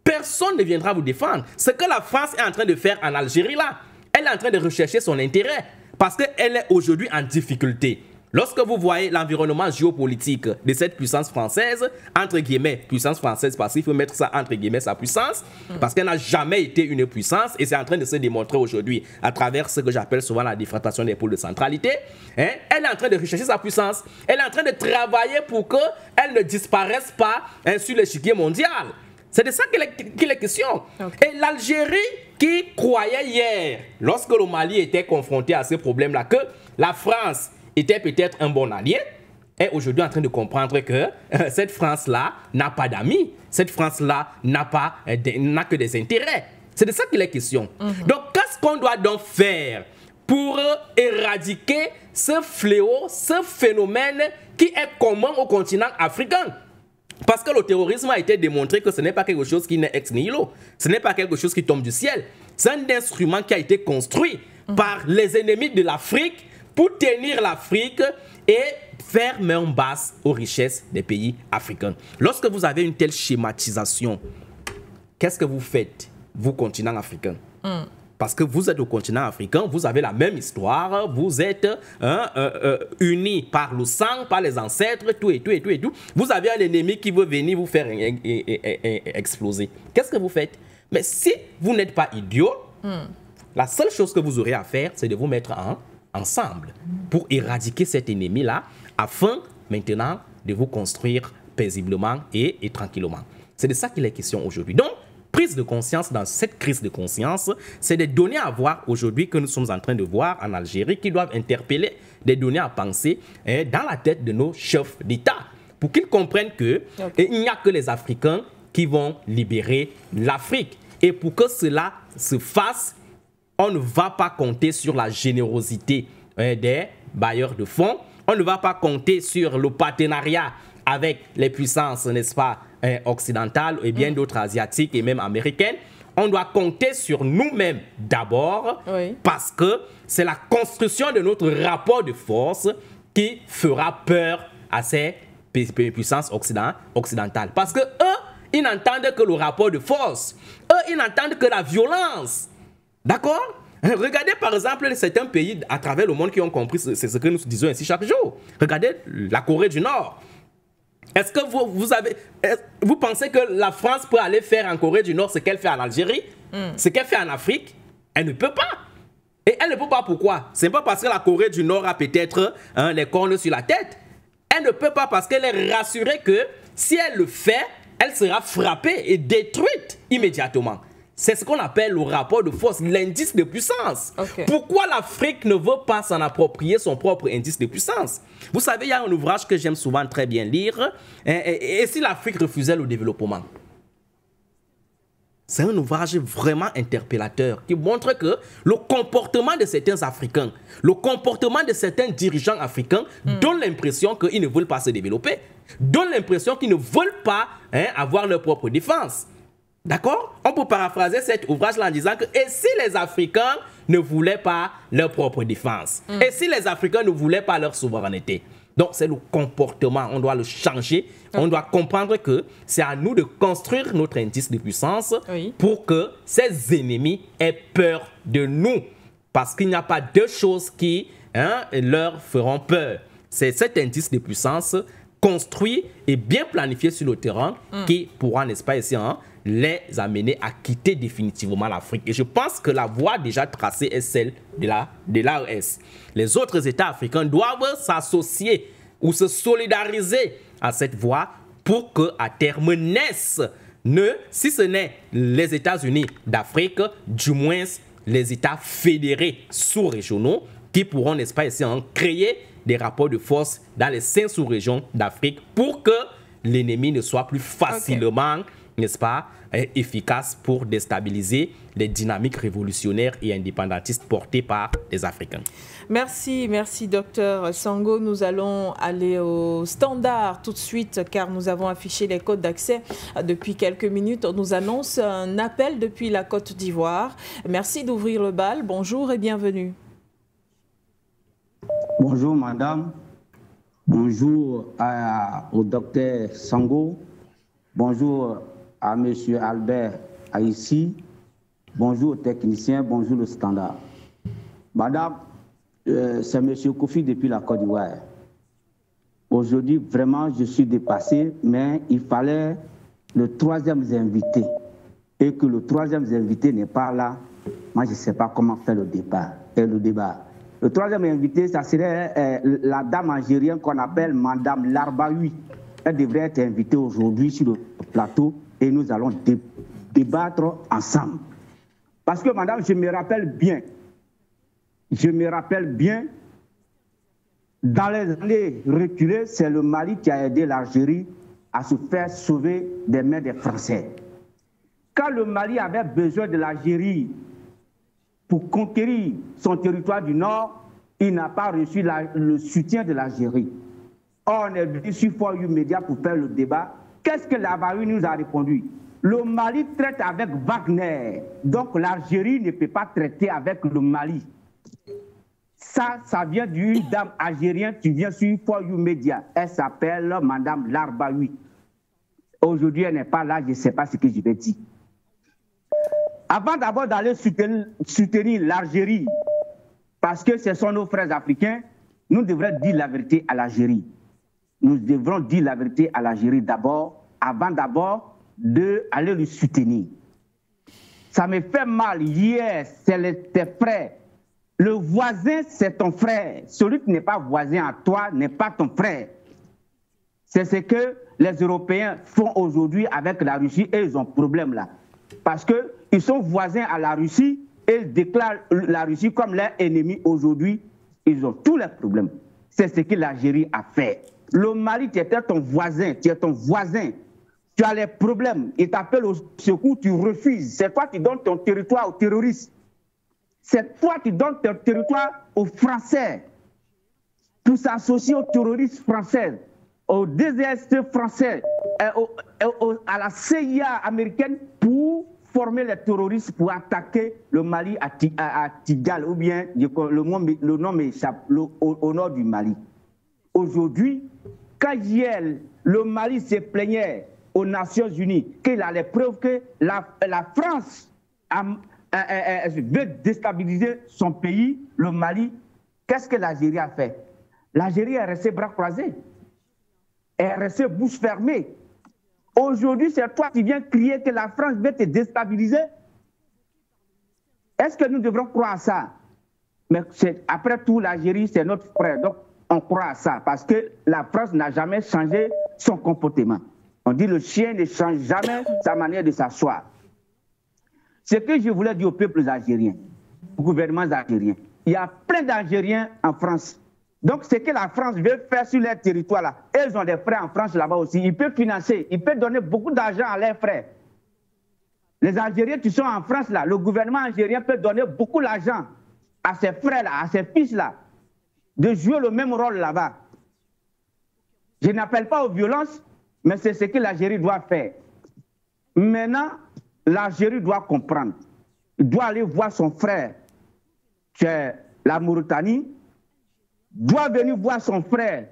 Personne ne viendra vous défendre. Ce que la France est en train de faire en Algérie, là, elle est en train de rechercher son intérêt. Parce qu'elle est aujourd'hui en difficulté. Lorsque vous voyez l'environnement géopolitique de cette puissance française, entre guillemets, puissance française, parce qu'il faut mettre ça entre guillemets, sa puissance, parce qu'elle n'a jamais été une puissance, et c'est en train de se démontrer aujourd'hui à travers ce que j'appelle souvent la défragmentation des pôles de centralité. Elle est en train de rechercher sa puissance, elle est en train de travailler pour qu'elle ne disparaisse pas sur l'échiquier mondial. C'est de ça qu'il est question. Okay. Et l'Algérie qui croyait hier, lorsque le Mali était confronté à ce problème-là, que la France était peut-être un bon allié, est aujourd'hui en train de comprendre que cette France-là n'a pas d'amis. Cette France-là n'a que des intérêts. C'est de ça qu'il est question. Donc, qu'est-ce qu'on doit donc faire pour éradiquer ce fléau, ce phénomène qui est commun au continent africain? Parce que le terrorisme a été démontré que ce n'est pas quelque chose qui naît ex nihilo. Ce n'est pas quelque chose qui tombe du ciel. C'est un instrument qui a été construit par les ennemis de l'Afrique pour tenir l'Afrique et faire main basse aux richesses des pays africains. Lorsque vous avez une telle schématisation, qu'est-ce que vous faites, vous, continent africain? Parce que vous êtes au continent africain, vous avez la même histoire, vous êtes unis par le sang, par les ancêtres, tout et tout et tout et tout. Vous avez un ennemi qui veut venir vous faire exploser. Qu'est-ce que vous faites? Mais si vous n'êtes pas idiot, la seule chose que vous aurez à faire, c'est de vous mettre ensemble pour éradiquer cet ennemi-là, afin maintenant de vous construire paisiblement et tranquillement. C'est de ça qu'il est question aujourd'hui. Donc, prise de conscience dans cette crise de conscience, c'est des données à voir aujourd'hui que nous sommes en train de voir en Algérie qui doivent interpeller des données à penser dans la tête de nos chefs d'État pour qu'ils comprennent qu'il n'y a que les Africains qui vont libérer l'Afrique. Et pour que cela se fasse, on ne va pas compter sur la générosité des bailleurs de fonds, on ne va pas compter sur le partenariat avec les puissances, n'est-ce pas, occidentales et bien d'autres asiatiques et même américaines. On doit compter sur nous-mêmes d'abord parce que c'est la construction de notre rapport de force qui fera peur à ces puissances occidentales. Parce que eux, ils n'entendent que le rapport de force. Eux, ils n'entendent que la violence. D'accord? Regardez par exemple certains pays à travers le monde qui ont compris c'est ce que nous disons ici chaque jour. Regardez la Corée du Nord. Est-ce que vous pensez que la France peut aller faire en Corée du Nord ce qu'elle fait en Algérie, ce qu'elle fait en Afrique? Elle ne peut pas. Et elle ne peut pas pourquoi? C'est pas parce que la Corée du Nord a peut-être les cornes sur la tête. Elle ne peut pas parce qu'elle est rassurée que si elle le fait, elle sera frappée et détruite immédiatement. C'est ce qu'on appelle le rapport de force, l'indice de puissance. Pourquoi l'Afrique ne veut pas s'en approprier son propre indice de puissance? Vous savez, il y a un ouvrage que j'aime souvent très bien lire. Et si l'Afrique refusait le développement? C'est un ouvrage vraiment interpellateur qui montre que le comportement de certains Africains, le comportement de certains dirigeants africains donne l'impression qu'ils ne veulent pas se développer, donne l'impression qu'ils ne veulent pas avoir leur propre défense. D'accord? On peut paraphraser cet ouvrage-là en disant que et si les Africains ne voulaient pas leur propre défense? Et si les Africains ne voulaient pas leur souveraineté? Donc, c'est le comportement, on doit le changer. On doit comprendre que c'est à nous de construire notre indice de puissance pour que ces ennemis aient peur de nous. Parce qu'il n'y a pas deux choses qui leur feront peur. C'est cet indice de puissance construit et bien planifié sur le terrain qui pourra, n'est-ce pas, ici, les amener à quitter définitivement l'Afrique. Et je pense que la voie déjà tracée est celle de l'AES. Les autres États africains doivent s'associer ou se solidariser à cette voie pour qu'à terme naissent, si ce n'est les États-Unis d'Afrique, du moins les États fédérés sous-régionaux qui pourront, n'est-ce pas, ici, créer des rapports de force dans les 5 sous-régions d'Afrique pour que l'ennemi ne soit plus facilement n'est-ce pas, efficace pour déstabiliser les dynamiques révolutionnaires et indépendantistes portées par les Africains. Merci, merci docteur Sango. Nous allons aller au standard tout de suite car nous avons affiché les codes d'accès depuis quelques minutes. On nous annonce un appel depuis la Côte d'Ivoire. Merci d'ouvrir le bal. Bonjour et bienvenue. Bonjour madame. Bonjour au docteur Sango. Bonjour à M. Albert Aïssi, bonjour aux techniciens, bonjour le standard. Madame, c'est M. Kofi depuis la Côte d'Ivoire. Aujourd'hui, vraiment, je suis dépassé, mais il fallait le 3e invité. Et que le 3e invité n'est pas là, moi, je ne sais pas comment faire le débat. Le 3e invité, ça serait la dame algérienne qu'on appelle Madame Larbaoui. Elle devrait être invitée aujourd'hui sur le plateau et nous allons débattre ensemble. Parce que, madame, je me rappelle bien, dans les années reculées, c'est le Mali qui a aidé l'Algérie à se faire sauver des mains des Français. Quand le Mali avait besoin de l'Algérie pour conquérir son territoire du Nord, il n'a pas reçu le soutien de l'Algérie. On est venu sur For You Media pour faire le débat. Qu'est-ce que l'Algérie nous a répondu? Le Mali traite avec Wagner. Donc l'Algérie ne peut pas traiter avec le Mali. Ça vient d'une dame algérienne qui vient sur For You Media. Elle s'appelle Madame Larbaoui. Aujourd'hui, elle n'est pas là, je ne sais pas ce que je vais dire. avant d'abord d'aller soutenir l'Algérie, parce que ce sont nos frères africains, nous devrons dire la vérité à l'Algérie. Nous devrons dire la vérité à l'Algérie d'abord, avant d'abord d'aller le soutenir. Ça me fait mal. Hier, c'est tes frères. Le voisin, c'est ton frère. Celui qui n'est pas voisin à toi n'est pas ton frère. C'est ce que les Européens font aujourd'hui avec la Russie et ils ont problème là. Parce qu'ils sont voisins à la Russie et ils déclarent la Russie comme leur ennemi aujourd'hui. Ils ont tous les problèmes. C'est ce que l'Algérie a fait. Le Mali, tu étais ton voisin, tu es ton voisin. Tu as les problèmes, il t'appelle au secours, tu refuses. C'est toi qui donnes ton territoire aux terroristes. C'est toi qui donnes ton territoire aux Français pour s'associer aux terroristes français, aux DST français, à la CIA américaine pour former les terroristes pour attaquer le Mali à Tigal, ou bien le nom m'échappe, au nord du Mali. Aujourd'hui, quand hier le Mali se plaignait aux Nations Unies qu'il a les preuves que la France veut déstabiliser son pays, le Mali, qu'est-ce que l'Algérie a fait? L'Algérie est restée bras croisés, est restée bouche fermée. Aujourd'hui, c'est toi qui viens crier que la France veut te déstabiliser. Est-ce que nous devrons croire à ça? Mais après tout, l'Algérie, c'est notre frère, donc on croit à ça, parce que la France n'a jamais changé son comportement. On dit le chien ne change jamais sa manière de s'asseoir. Ce que je voulais dire aux peuples algériens, aux gouvernements algériens, il y a plein d'Algériens en France. Donc ce que la France veut faire sur leur territoire là, ils ont des frères en France là-bas aussi, ils peuvent financer, ils peuvent donner beaucoup d'argent à leurs frères. Les Algériens qui sont en France là, le gouvernement algérien peut donner beaucoup d'argent à ses frères là, à ses fils là, de jouer le même rôle là-bas. Je n'appelle pas aux violences, mais c'est ce que l'Algérie doit faire. Maintenant, l'Algérie doit comprendre. Il doit aller voir son frère, qui est la Mauritanie, doit venir voir son frère,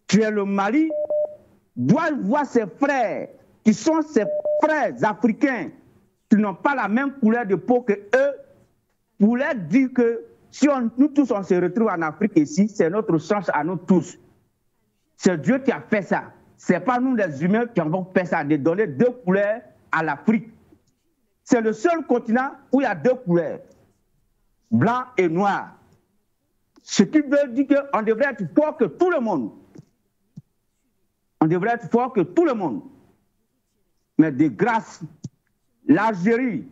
qui est le Mali, doit voir ses frères, qui sont ses frères africains, qui n'ont pas la même couleur de peau que eux, pour leur dire que si nous tous on se retrouve en Afrique ici, c'est notre chance à nous tous. C'est Dieu qui a fait ça. Ce n'est pas nous les humains qui avons fait ça, de donner deux couleurs à l'Afrique. C'est le seul continent où il y a deux couleurs, blanc et noir. Ce qui veut dire qu'on devrait être fort que tout le monde. On devrait être fort que tout le monde. Mais de grâce, l'Algérie,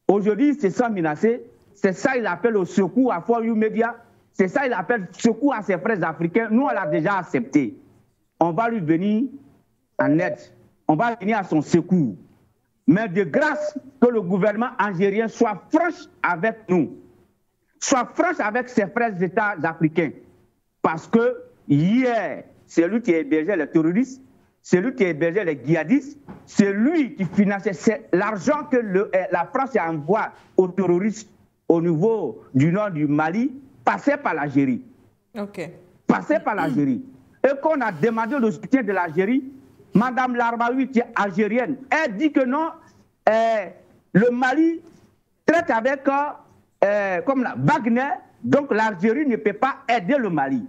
aujourd'hui, se sent menacée. C'est ça qu'il appelle au secours à For You Media. C'est ça qu'il appelle secours à ses frères africains. Nous, on l'a déjà accepté. On va lui venir en aide. On va venir à son secours. Mais de grâce que le gouvernement algérien soit franc avec nous. Soit franc avec ses frères États africains. Parce que hier, c'est lui qui hébergeait les terroristes, c'est lui qui hébergeait les djihadistes, c'est lui qui finançait l'argent que la France envoie aux terroristes au niveau du nord du Mali, passait par l'Algérie. Okay. Passait par l'Algérie. Et qu'on a demandé le soutien de l'Algérie, Madame Larbaoui, qui est algérienne, elle dit que non, le Mali traite avec comme Wagner, donc l'Algérie ne peut pas aider le Mali.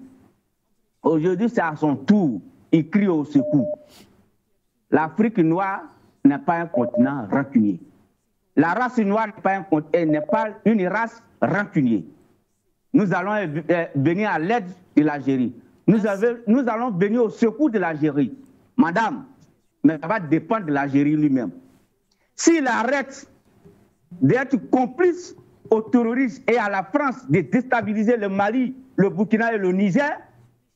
Aujourd'hui, c'est à son tour, il crie au secours. L'Afrique noire n'est pas un continent rancunier. La race noire n'est pas une race rancunier. Nous allons venir à l'aide de l'Algérie. Nous allons venir au secours de l'Algérie. Madame, mais ça va dépendre de l'Algérie lui-même. S'il arrête d'être complice aux terroristes et à la France de déstabiliser le Mali, le Burkina et le Niger,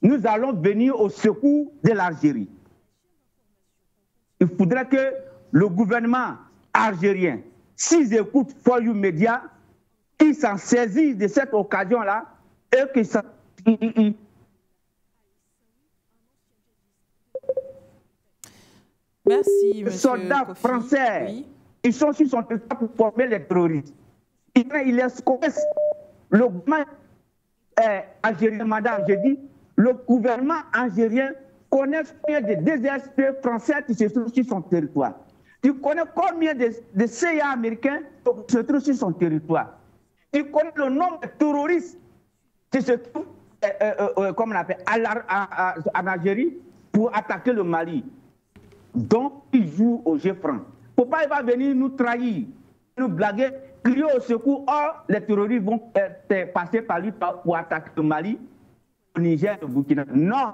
nous allons venir au secours de l'Algérie. Il faudrait que le gouvernement algérien, s'ils écoutent For You Media, qu'ils s'en saisissent de cette occasion-là et qu'ils s'en... Merci, les monsieur soldats Kofi. français, Oui. ils sont sur son territoire pour former les terroristes. Ils connaissent le gouvernement algérien, madame, je dis, le gouvernement algérien connaît bien des DSP français qui se trouvent sur son territoire, Tu connais combien de CIA américains se trouvent sur son territoire? Tu connais le nombre de terroristes qui se trouvent, comme on appelle, en Algérie pour attaquer le Mali. Donc, il joue au jeu franc. Pourquoi il va venir nous trahir, nous blaguer, crier au secours? Or, les terroristes vont passer par lui pour attaquer le Mali, le Niger, le Burkina. Non.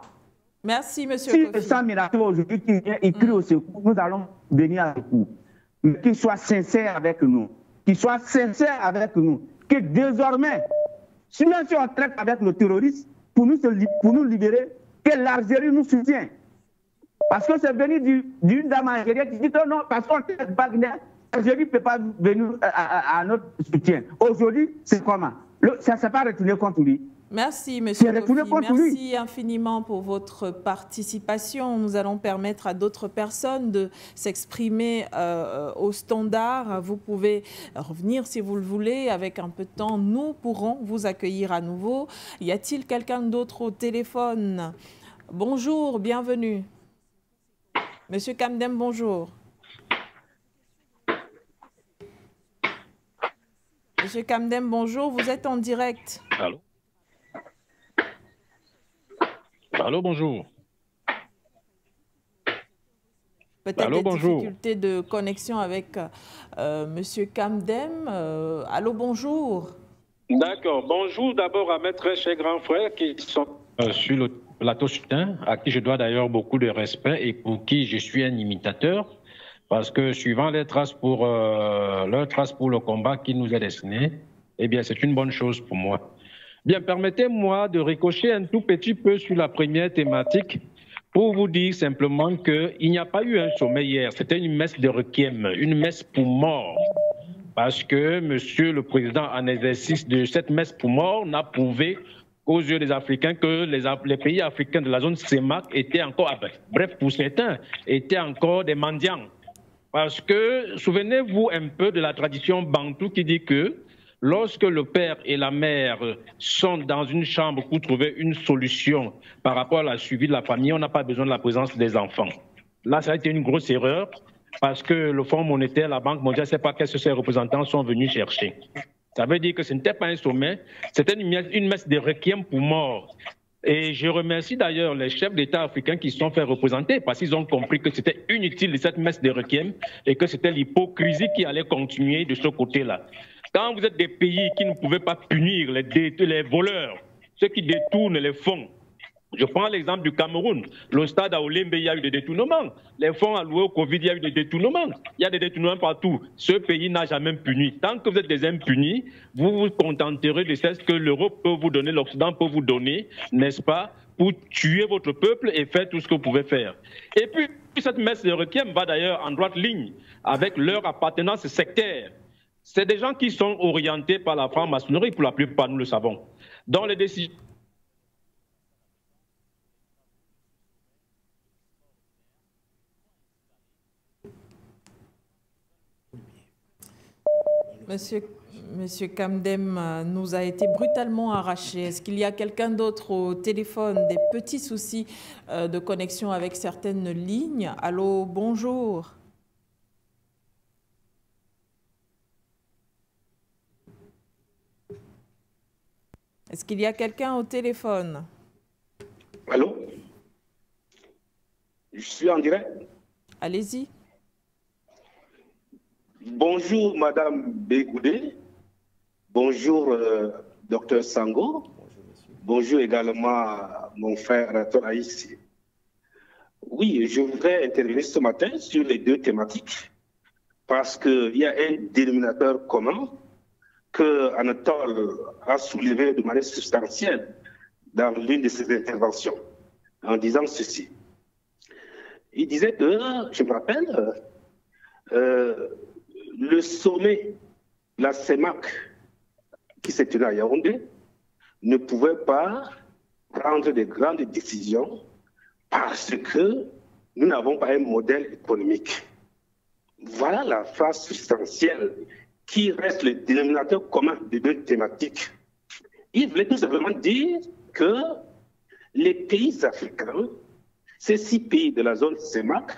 Merci, monsieur Si Kofi. Sam Mirato aujourd'hui qui vient et crie au secours, nous allons venir à secours. Mais qu'il soit sincère avec nous. Qu'il soit sincère avec nous. Que désormais, même si on traite avec le terroriste, pour nous libérer, que l'Algérie nous soutient. Parce que c'est venu d'une dame algérienne qui dit que non, parce qu'on traite Wagner, l'Algérie ne peut pas venir à notre soutien. Aujourd'hui, c'est comment? Ça ne s'est pas retourné contre lui. Merci, monsieur Kofi. Merci infiniment pour votre participation. Nous allons permettre à d'autres personnes de s'exprimer au standard. Vous pouvez revenir si vous le voulez. Avec un peu de temps, nous pourrons vous accueillir à nouveau. Y a-t-il quelqu'un d'autre au téléphone? Bonjour, bienvenue. Monsieur Kamdem, bonjour. Monsieur Kamdem, bonjour. Vous êtes en direct. Allô? Allô, bonjour. Peut-être des difficultés de connexion avec Monsieur Kamdem. Allô, bonjour. D'accord. Bonjour d'abord à mes très chers grands frères qui sont sur le plateau Sutin, à qui je dois d'ailleurs beaucoup de respect et pour qui je suis un imitateur, parce que suivant leurs traces pour le combat qui nous est destiné, eh bien, c'est une bonne chose pour moi. Bien, permettez-moi de ricocher un tout petit peu sur la première thématique pour vous dire simplement qu'il n'y a pas eu un sommet hier. C'était une messe de requiem, une messe pour mort. Parce que Monsieur le Président, en exercice de cette messe pour mort, n'a prouvé aux yeux des Africains que les pays africains de la zone CEMAC étaient encore, bref, pour certains, étaient encore des mendiants. Parce que, souvenez-vous un peu de la tradition bantou qui dit que lorsque le père et la mère sont dans une chambre pour trouver une solution par rapport à la suivi de la famille, on n'a pas besoin de la présence des enfants. Là, ça a été une grosse erreur parce que le Fonds monétaire, la Banque mondiale, ne sait pas qu'est-ce que ces représentants sont venus chercher. Ça veut dire que ce n'était pas un sommet, c'était une messe de requiem pour mort. Et je remercie d'ailleurs les chefs d'État africains qui se sont fait représenter parce qu'ils ont compris que c'était inutile de cette messe de requiem et que c'était l'hypocrisie qui allait continuer de ce côté-là. Quand vous êtes des pays qui ne pouvaient pas punir les voleurs, ceux qui détournent les fonds, je prends l'exemple du Cameroun. Le stade à Olembe, il y a eu des détournements. Les fonds alloués au Covid, il y a eu des détournements. Il y a des détournements partout. Ce pays n'a jamais puni. Tant que vous êtes des impunis, vous vous contenterez de ce que l'Europe peut vous donner, l'Occident peut vous donner, n'est-ce pas, pour tuer votre peuple et faire tout ce que vous pouvez faire. Et puis, cette messe de requiem va d'ailleurs en droite ligne avec leur appartenance sectaire. C'est des gens qui sont orientés par la franc-maçonnerie, pour la plupart, nous le savons. Dans les décisions. Monsieur Kamdem nous a été brutalement arraché. Est-ce qu'il y a quelqu'un d'autre au téléphone? Des petits soucis de connexion avec certaines lignes. Allô, bonjour. Est-ce qu'il y a quelqu'un au téléphone? Allô? Je suis en direct. Allez-y. Bonjour, Madame Begoudé. Bonjour, Docteur Sango. Bonjour également, mon frère Toraïs. Oui, je voudrais intervenir ce matin sur les deux thématiques parce qu'il y a un dénominateur commun que Anatole a soulevé de manière substantielle dans l'une de ses interventions en disant ceci. Il disait que, je me rappelle, le sommet, la CEMAC, qui s'est tenu à Yaoundé, ne pouvait pas prendre de grandes décisions parce que nous n'avons pas un modèle économique. Voilà la phrase substantielle qui reste le dénominateur commun des deux thématiques. Il voulait tout simplement dire que les pays africains, ces 6 pays de la zone CEMAC,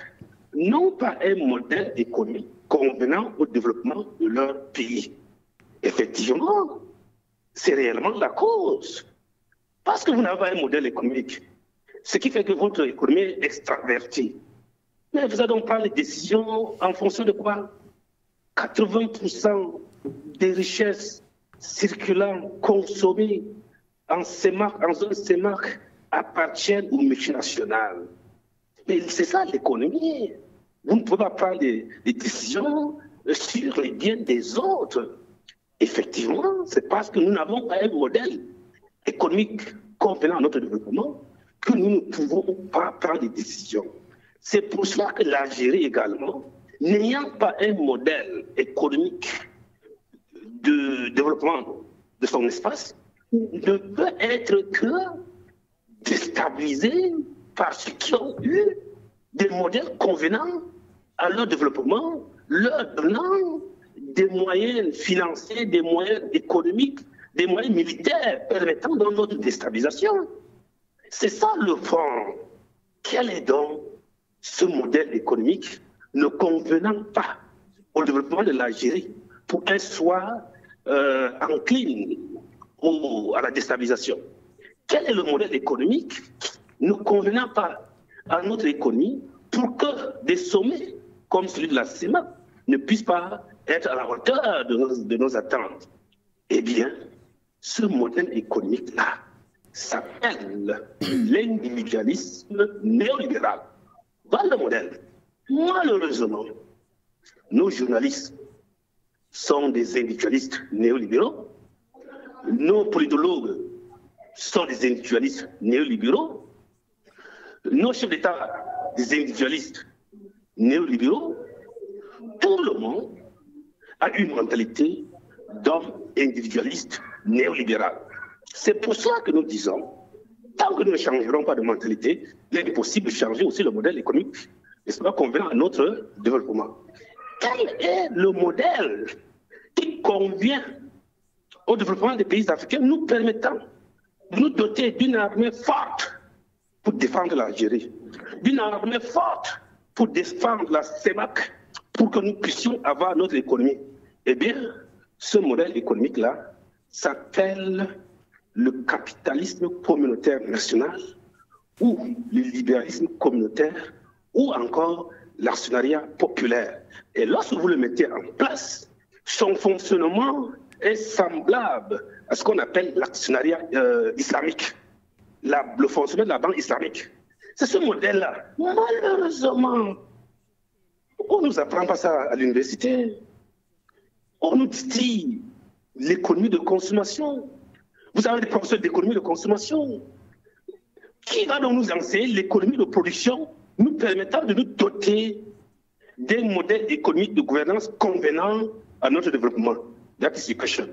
n'ont pas un modèle économique convenant au développement de leur pays. Effectivement, c'est réellement la cause. Parce que vous n'avez pas un modèle économique, ce qui fait que votre économie est extravertie. Mais vous allez donc prendre les décisions en fonction de quoi? 80% des richesses circulant, consommées en zone CEMAC appartiennent aux multinationales. Mais c'est ça l'économie. Vous ne pouvez pas prendre des décisions sur les biens des autres. Effectivement, c'est parce que nous n'avons pas un modèle économique convenant à notre développement que nous ne pouvons pas prendre des décisions. C'est pour cela que l'Algérie également, n'ayant pas un modèle économique de développement de son espace, ne peut être que déstabilisée par ceux qui ont eu des modèles convenants à leur développement, leur donnant des moyens financiers, des moyens économiques, des moyens militaires permettant donc notre déstabilisation. C'est ça le fond. Quel est donc ce modèle économique ne convenant pas au développement de l'Algérie pour qu'elle soit encline à la déstabilisation? Quel est le modèle économique ne convenant pas à notre économie pour que des sommets comme celui de la CEMAC ne puissent pas être à la hauteur de nos attentes? Eh bien, ce modèle économique-là s'appelle l'individualisme néolibéral. Voilà le modèle. Malheureusement, nos journalistes sont des individualistes néolibéraux, nos politologues sont des individualistes néolibéraux, nos chefs d'État des individualistes néolibéraux. Tout le monde a une mentalité d'homme individualiste néolibéral. C'est pour cela que nous disons, tant que nous ne changerons pas de mentalité, il est possible de changer aussi le modèle économique, n'est-ce pas, convenant à notre développement. Quel est le modèle qui convient au développement des pays africains, nous permettant de nous doter d'une armée forte pour défendre l'Algérie, d'une armée forte pour défendre la CEMAC, pour que nous puissions avoir notre économie? Eh bien, ce modèle économique-là s'appelle le capitalisme communautaire national ou le libéralisme communautaire ou encore l'actionnariat populaire. Et lorsque vous le mettez en place, son fonctionnement est semblable à ce qu'on appelle l'actionnariat islamique, le fonctionnement de la banque islamique. C'est ce modèle-là. Malheureusement, on ne nous apprend pas ça à l'université. On nous dit l'économie de consommation. Vous avez des professeurs d'économie de consommation. Qui va donc nous enseigner l'économie de production, nous permettant de nous doter d'un modèle économique de gouvernance convenant à notre développement? That is the question.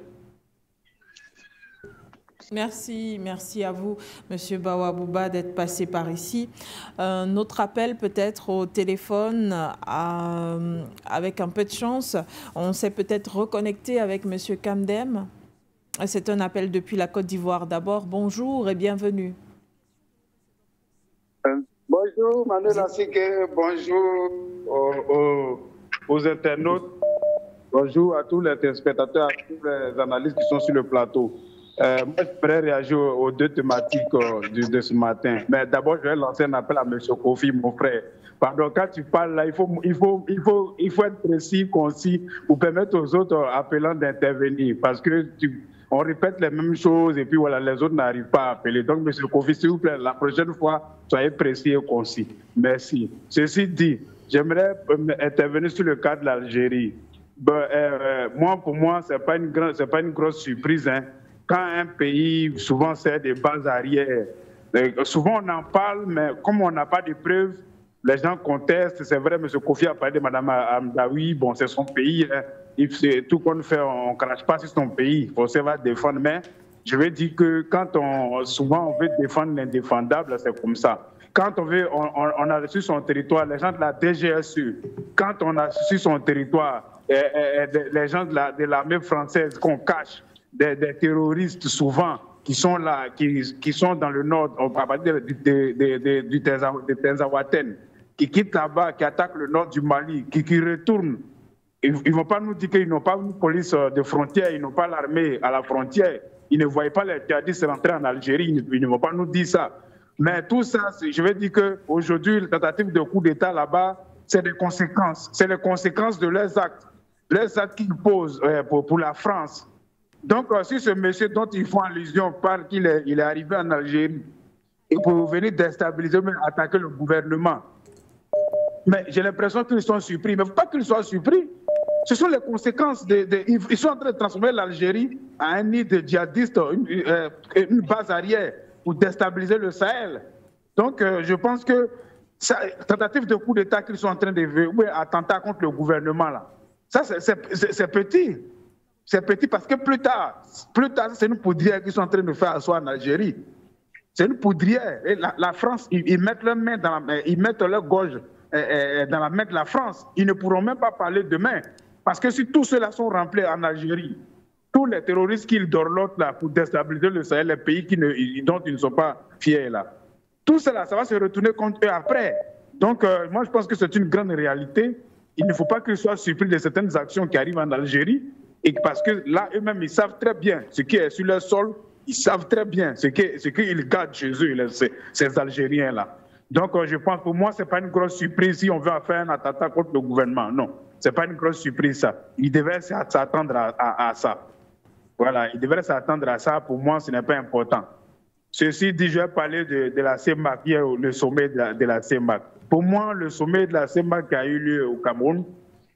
Merci à vous, M. Bawa Bouba, d'être passé par ici. Notre appel peut-être au téléphone, avec un peu de chance, on s'est peut-être reconnecté avec M. Kamdem. C'est un appel depuis la Côte d'Ivoire. D'abord, bonjour et bienvenue. Bonjour Manuel Asike, bonjour aux internautes, bonjour à tous les téléspectateurs, à tous les analystes qui sont sur le plateau. Moi, je voudrais réagir aux deux thématiques de ce matin. Mais d'abord, je vais lancer un appel à M. Kofi, mon frère. Pardon, quand tu parles là, il faut être précis, concis, pour permettre aux autres appelants d'intervenir. Parce que on répète les mêmes choses et puis voilà, les autres n'arrivent pas à appeler. Donc, M. Kofi, s'il vous plaît, la prochaine fois, soyez précis et concis. Merci. Ceci dit, j'aimerais intervenir sur le cas de l'Algérie. Pour moi, ce n'est pas une grosse surprise. Hein. Quand un pays souvent sert des bases arrières, souvent on en parle, mais comme on n'a pas de preuves, les gens contestent. C'est vrai, M. Kofi a parlé de Mme Hamdaoui, bon, c'est son pays. Hein. Tout qu'on fait, on ne crache pas sur son pays. Il faut savoir défendre. Mais je veux dire que quand souvent on veut défendre l'indéfendable, c'est comme ça. Quand on a reçu son territoire, les gens de la DGSE, quand on a reçu son territoire, les gens de l'armée française qu'on cache, des terroristes souvent qui sont là, qui sont dans le nord, on va parler du Tenzawaten, qui quittent là-bas, qui attaquent le nord du Mali, qui retournent. Ils ne vont pas nous dire qu'ils n'ont pas une police de frontière, ils n'ont pas l'armée à la frontière, ils ne voient pas les djihadistes rentrer en Algérie, ils ne vont pas nous dire ça. Mais tout ça, je vais dire qu'aujourd'hui, la tentative de coup d'État là-bas, c'est des conséquences. C'est les conséquences de leurs actes qu'ils posent pour la France. Donc, si ce monsieur dont ils font allusion parle qu'il est arrivé en Algérie et pour venir déstabiliser, même attaquer le gouvernement, mais j'ai l'impression qu'ils sont surpris. Mais il ne faut pas qu'ils soient surpris. Ce sont les conséquences. Ils sont en train de transformer l'Algérie en un nid de djihadistes, une base arrière pour déstabiliser le Sahel. Donc, je pense que tentative de coup d'État qu'ils sont en train de faire, ou attentat contre le gouvernement, là, ça, c'est petit. C'est petit parce que plus tard c'est une poudrière qu'ils sont en train de faire asseoir en Algérie. C'est une poudrière. Et la France, ils mettent leur main ils mettent leur gorge dans la main de la France. Ils ne pourront même pas parler demain. Parce que si tous ceux-là sont remplis en Algérie, tous les terroristes qu'ils dorlotent là pour déstabiliser le Sahel, les pays dont ils ne sont pas fiers là, tout cela, ça va se retourner contre eux après. Donc, moi, je pense que c'est une grande réalité. Il ne faut pas qu'ils soient surpris de certaines actions qui arrivent en Algérie, et parce que là, eux-mêmes, ils savent très bien ce qui est sur leur sol, ils savent très bien ce qu'ils gardent chez eux, ces Algériens-là. Donc, je pense, pour moi, ce n'est pas une grosse surprise si on veut faire un attentat contre le gouvernement. Non, ce n'est pas une grosse surprise, ça. Ils devraient s'attendre à ça. Voilà, ils devraient s'attendre à ça. Pour moi, ce n'est pas important. Ceci dit, je vais parler de la CEMAC, hier, le sommet de la CEMAC. Pour moi, le sommet de la CEMAC qui a eu lieu au Cameroun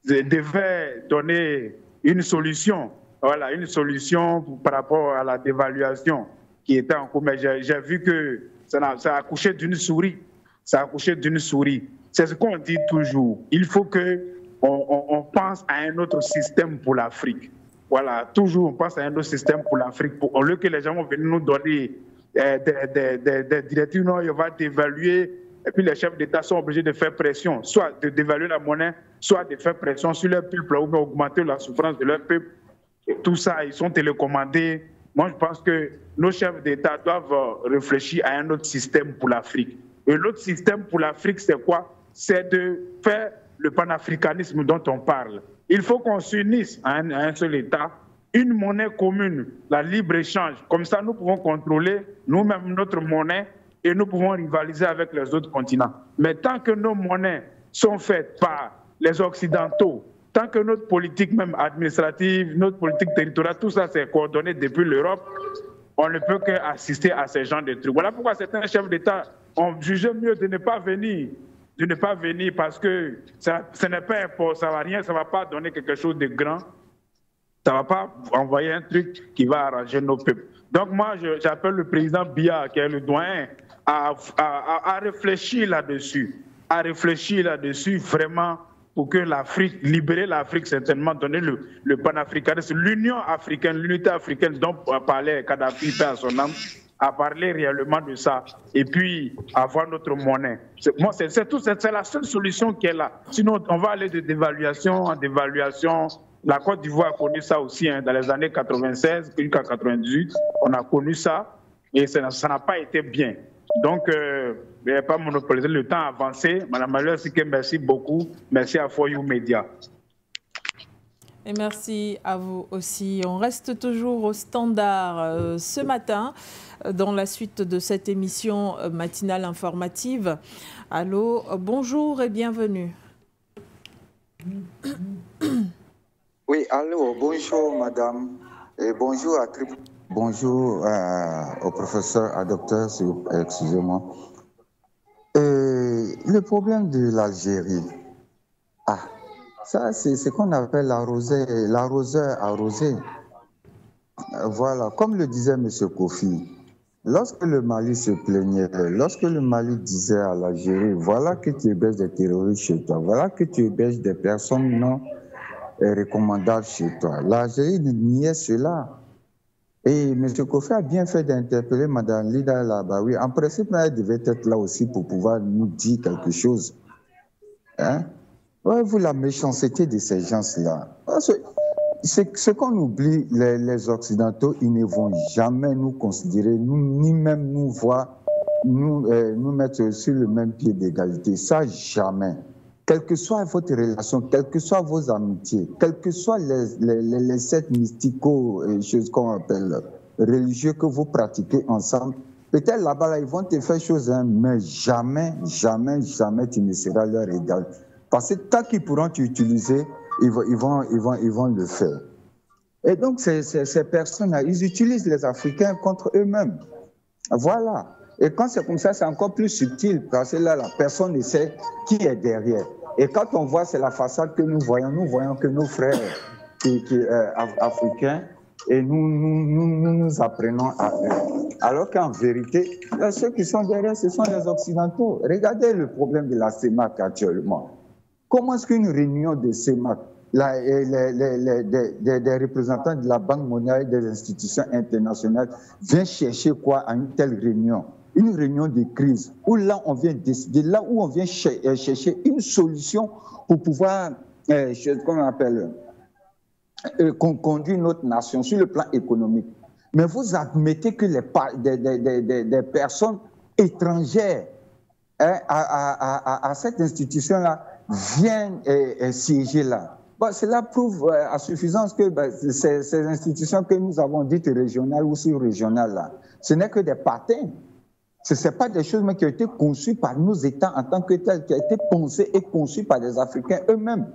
devait donner une solution. Voilà, une solution par rapport à la dévaluation qui était en cours. Mais j'ai vu que ça a accouché d'une souris. Ça a accouché d'une souris. C'est ce qu'on dit toujours. Il faut qu'on pense à un autre système pour l'Afrique. Voilà, toujours on pense à un autre système pour l'Afrique. Au lieu que les gens vont venir nous donner des directives, non, on va dévaluer. Et puis les chefs d'État sont obligés de faire pression, soit de dévaluer la monnaie, soit de faire pression sur leur peuple ou d'augmenter la souffrance de leur peuple. Et tout ça, ils sont télécommandés. Moi, je pense que nos chefs d'État doivent réfléchir à un autre système pour l'Afrique. Et l'autre système pour l'Afrique, c'est quoi? C'est de faire le panafricanisme dont on parle. Il faut qu'on s'unisse à un seul État, une monnaie commune, la libre-échange. Comme ça, nous pouvons contrôler nous-mêmes notre monnaie et nous pouvons rivaliser avec les autres continents. Mais tant que nos monnaies sont faites par les Occidentaux, tant que notre politique même administrative, notre politique territoriale, tout ça c'est coordonné depuis l'Europe, on ne peut qu'assister à ces genres de trucs. Voilà pourquoi certains chefs d'État ont jugé mieux de ne pas venir. De ne pas venir parce que ça n'est pas important, ça ne va rien, ça ne va pas donner quelque chose de grand. Ça ne va pas envoyer un truc qui va arranger nos peuples. Donc moi, j'appelle le président Biya, qui est le doyen, à réfléchir là-dessus. À réfléchir là-dessus vraiment pour que l'Afrique, libérer l'Afrique, certainement donner le panafricanisme, l'Union africaine, l'unité africaine dont parlait Kadhafi, paix à son âme, à parler réellement de ça et puis avoir notre monnaie. Moi, c'est la seule solution qui est là. Sinon, on va aller de dévaluation en dévaluation. La Côte d'Ivoire a connu ça aussi dans les années 96 jusqu'à 98. On a connu ça et ça n'a pas été bien. Donc, je ne vais pas monopoliser le temps avancé. Madame Malheur Sike, merci beaucoup. Merci à For You Media. Et merci à vous aussi. On reste toujours au standard ce matin dans la suite de cette émission matinale informative. Allô, bonjour et bienvenue. Oui, allô, bonjour madame. Et bonjour à bonjour au professeur, à docteur, excusez-moi. Le problème de l'Algérie, ça c'est ce qu'on appelle l'arroseur arrosé. Voilà, comme le disait M. Kofi, lorsque le Mali se plaignait, lorsque le Mali disait à l'Algérie, voilà que tu héberges des terroristes chez toi, voilà que tu héberges des personnes non recommandables chez toi, l'Algérie niait cela. Et M. Kofi a bien fait d'interpeller Mme Lida Labaoui. En principe, elle devait être là aussi pour pouvoir nous dire quelque chose. Hein? Vous, la méchanceté de ces gens-là. Ce qu'on oublie, les Occidentaux, ils ne vont jamais nous considérer, ni même nous voir nous mettre sur le même pied d'égalité. Ça, jamais. Quelle que soit votre relation, quelles que soient vos amitiés, quels que soient les sectes mystico, choses qu'on appelle religieux que vous pratiquez ensemble, peut-être là-bas, là, ils vont te faire choses, hein, mais jamais, jamais, jamais tu ne seras leur égal. Parce que tant qu'ils pourront t'utiliser, ils vont le faire. Et donc, ces personnes-là, ils utilisent les Africains contre eux-mêmes. Voilà. Et quand c'est comme ça, c'est encore plus subtil, parce que là, la personne ne sait qui est derrière. Et quand on voit, c'est la façade que nous voyons que nos frères africains, et nous apprenons à eux. Alors qu'en vérité, ceux qui sont derrière, ce sont les Occidentaux. Regardez le problème de la CEMAC actuellement. Comment est-ce qu'une réunion de CEMAC, des représentants de la Banque mondiale et des institutions internationales viennent chercher quoi à une telle réunion? Une réunion de crise, où là on vient décider, là où on vient chercher une solution pour pouvoir, qu'on appelle, conduire notre nation sur le plan économique. Mais vous admettez que des personnes étrangères à cette institution-là viennent siéger là. Bon, cela prouve à suffisance que ces institutions que nous avons dites régionales ou sous-régionales, là, ce n'est que des patins. Ce n'est pas des choses qui ont été conçues par nos États en tant que telles, qui ont été pensées et conçues par les Africains eux-mêmes.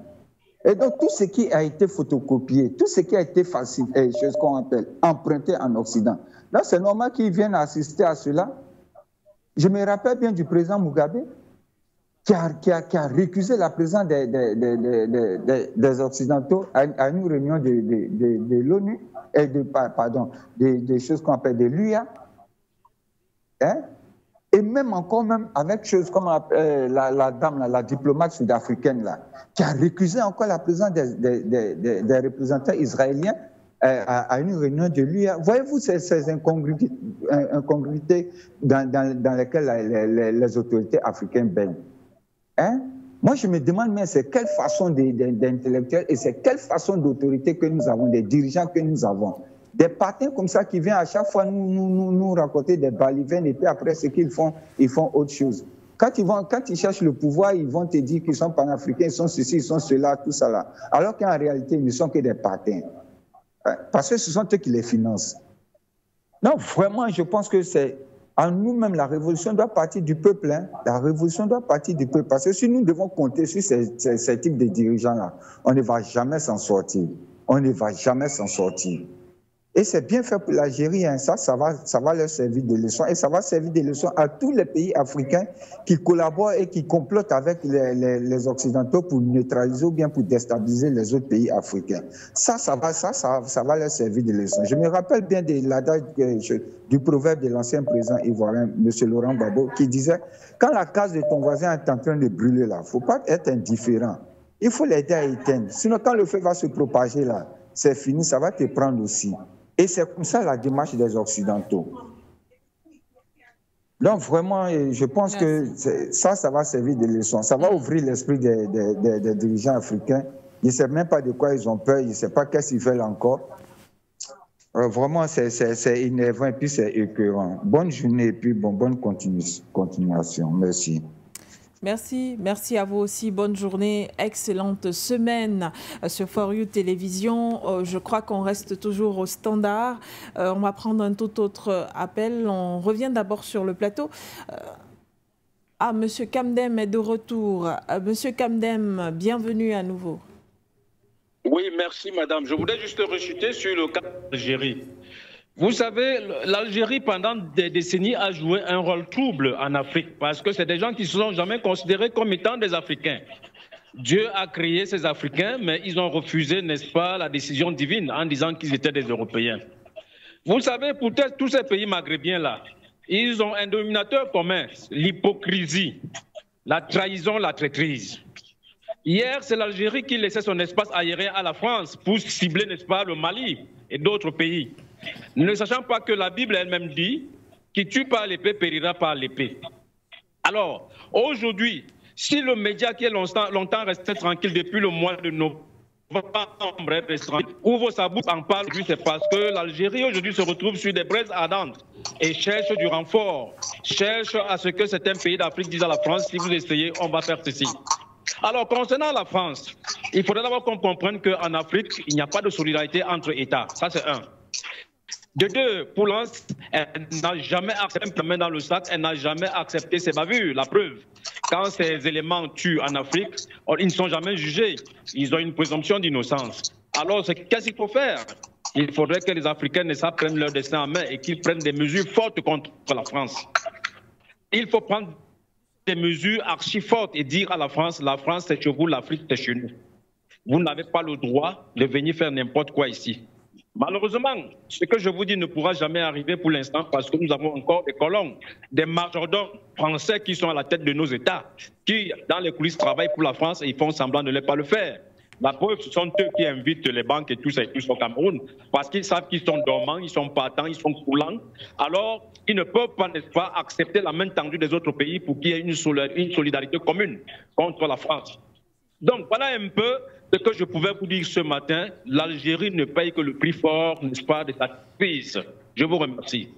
Et donc, tout ce qui a été photocopié, tout ce qui a été falsifié, chose qu'on appelle emprunté en Occident, là, c'est normal qu'ils viennent assister à cela. Je me rappelle bien du président Mugabe, qui a récusé la présence des Occidentaux à une réunion de l'ONU, et des choses qu'on appelle des LUIA. Hein? Et même avec choses comme la dame, la diplomate sud-africaine, qui a récusé encore la présence des représentants israéliens à une réunion de l'UA. Voyez-vous ces incongruités dans lesquelles les autorités africaines baignent? Hein? Moi, je me demande, mais c'est quelle façon d'intellectuels et c'est quelle façon d'autorité que nous avons, des dirigeants que nous avons? Des patins comme ça qui viennent à chaque fois nous raconter des balivernes et puis après ce qu'ils font, ils font autre chose. Quand ils cherchent le pouvoir, ils vont te dire qu'ils sont panafricains, ils sont ceci, ils sont cela, tout ça là. Alors qu'en réalité, ils ne sont que des patins. Parce que ce sont eux qui les financent. Non, vraiment, je pense que c'est en nous-mêmes, la révolution doit partir du peuple. Hein. La révolution doit partir du peuple. Parce que si nous devons compter sur ces types de dirigeants-là, on ne va jamais s'en sortir. On ne va jamais s'en sortir. Et c'est bien fait pour l'Algérie, hein. Ça va leur servir de leçon. Et ça va servir de leçon à tous les pays africains qui collaborent et qui complotent avec les Occidentaux pour neutraliser ou bien pour déstabiliser les autres pays africains. Ça va leur servir de leçon. Je me rappelle bien de l'adage du proverbe de l'ancien président ivoirien, M. Laurent Gbagbo, qui disait « Quand la case de ton voisin est en train de brûler, là, il ne faut pas être indifférent. Il faut l'aider à éteindre. Sinon, quand le feu va se propager, là, c'est fini, ça va te prendre aussi. » Et c'est comme ça la démarche des Occidentaux. Donc vraiment, je pense que ça va servir de leçon. Ça va ouvrir l'esprit des dirigeants africains. Ils ne savent même pas de quoi ils ont peur, ils ne savent pas qu'est-ce qu'ils veulent encore. Vraiment, c'est énervant et puis c'est écœurant. Bonne journée et puis bonne continuation. Merci. Merci à vous aussi. Bonne journée, excellente semaine sur For You Télévision. Je crois qu'on reste toujours au standard. On va prendre un tout autre appel. On revient d'abord sur le plateau. Monsieur Kamdem est de retour. Monsieur Kamdem, bienvenue à nouveau. Oui, merci madame. Je voulais juste rechuter sur le cas d'Algérie. Vous savez, l'Algérie, pendant des décennies, a joué un rôle trouble en Afrique parce que c'est des gens qui ne se sont jamais considérés comme étant des Africains. Dieu a créé ces Africains, mais ils ont refusé, n'est-ce pas, la décision divine en disant qu'ils étaient des Européens. Vous savez, pour tous ces pays maghrébiens-là, ils ont un dénominateur commun, l'hypocrisie, la trahison, la traîtrise. Hier, c'est l'Algérie qui laissait son espace aérien à la France pour cibler, n'est-ce pas, le Mali et d'autres pays. Ne sachant pas que la Bible elle-même dit « Qui tue par l'épée périra par l'épée ». Alors, aujourd'hui, si le média qui est longtemps resté tranquille depuis le mois de novembre ouvre sa bouche, en parle, c'est parce que l'Algérie aujourd'hui se retrouve sur des braises ardentes et cherche du renfort, cherche à ce que certains pays d'Afrique disent à la France, si vous essayez, on va faire ceci. Alors, concernant la France, il faudrait d'abord qu'on comprenne qu'en Afrique, il n'y a pas de solidarité entre États. Ça, c'est un. De deux, pour l'instant, elle n'a jamais accepté la main dans le sac, elle n'a jamais accepté ses bavures. La preuve, quand ces éléments tuent en Afrique, ils ne sont jamais jugés. Ils ont une présomption d'innocence. Alors, qu'est-ce qu'il faut faire? Il faudrait que les Africains ne savent prendre leur destin en main et qu'ils prennent des mesures fortes contre la France. Il faut prendre des mesures archi fortes et dire à la France c'est chez vous, l'Afrique c'est chez nous. Vous n'avez pas le droit de venir faire n'importe quoi ici. Malheureusement, ce que je vous dis ne pourra jamais arriver pour l'instant parce que nous avons encore des colons, des majordomes français qui sont à la tête de nos États, qui dans les coulisses travaillent pour la France et ils font semblant de ne pas le faire. La preuve, ce sont eux qui invitent les banques et tout ça et tous au Cameroun parce qu'ils savent qu'ils sont dormants, ils sont partants, ils sont coulants. Alors, ils ne peuvent pas, n'est-ce pas, accepter la main tendue des autres pays pour qu'il y ait une solidarité commune contre la France. Donc, voilà un peu ce que je pouvais vous dire ce matin. L'Algérie ne paye que le prix fort, n'est-ce pas, de sa crise. Je vous remercie.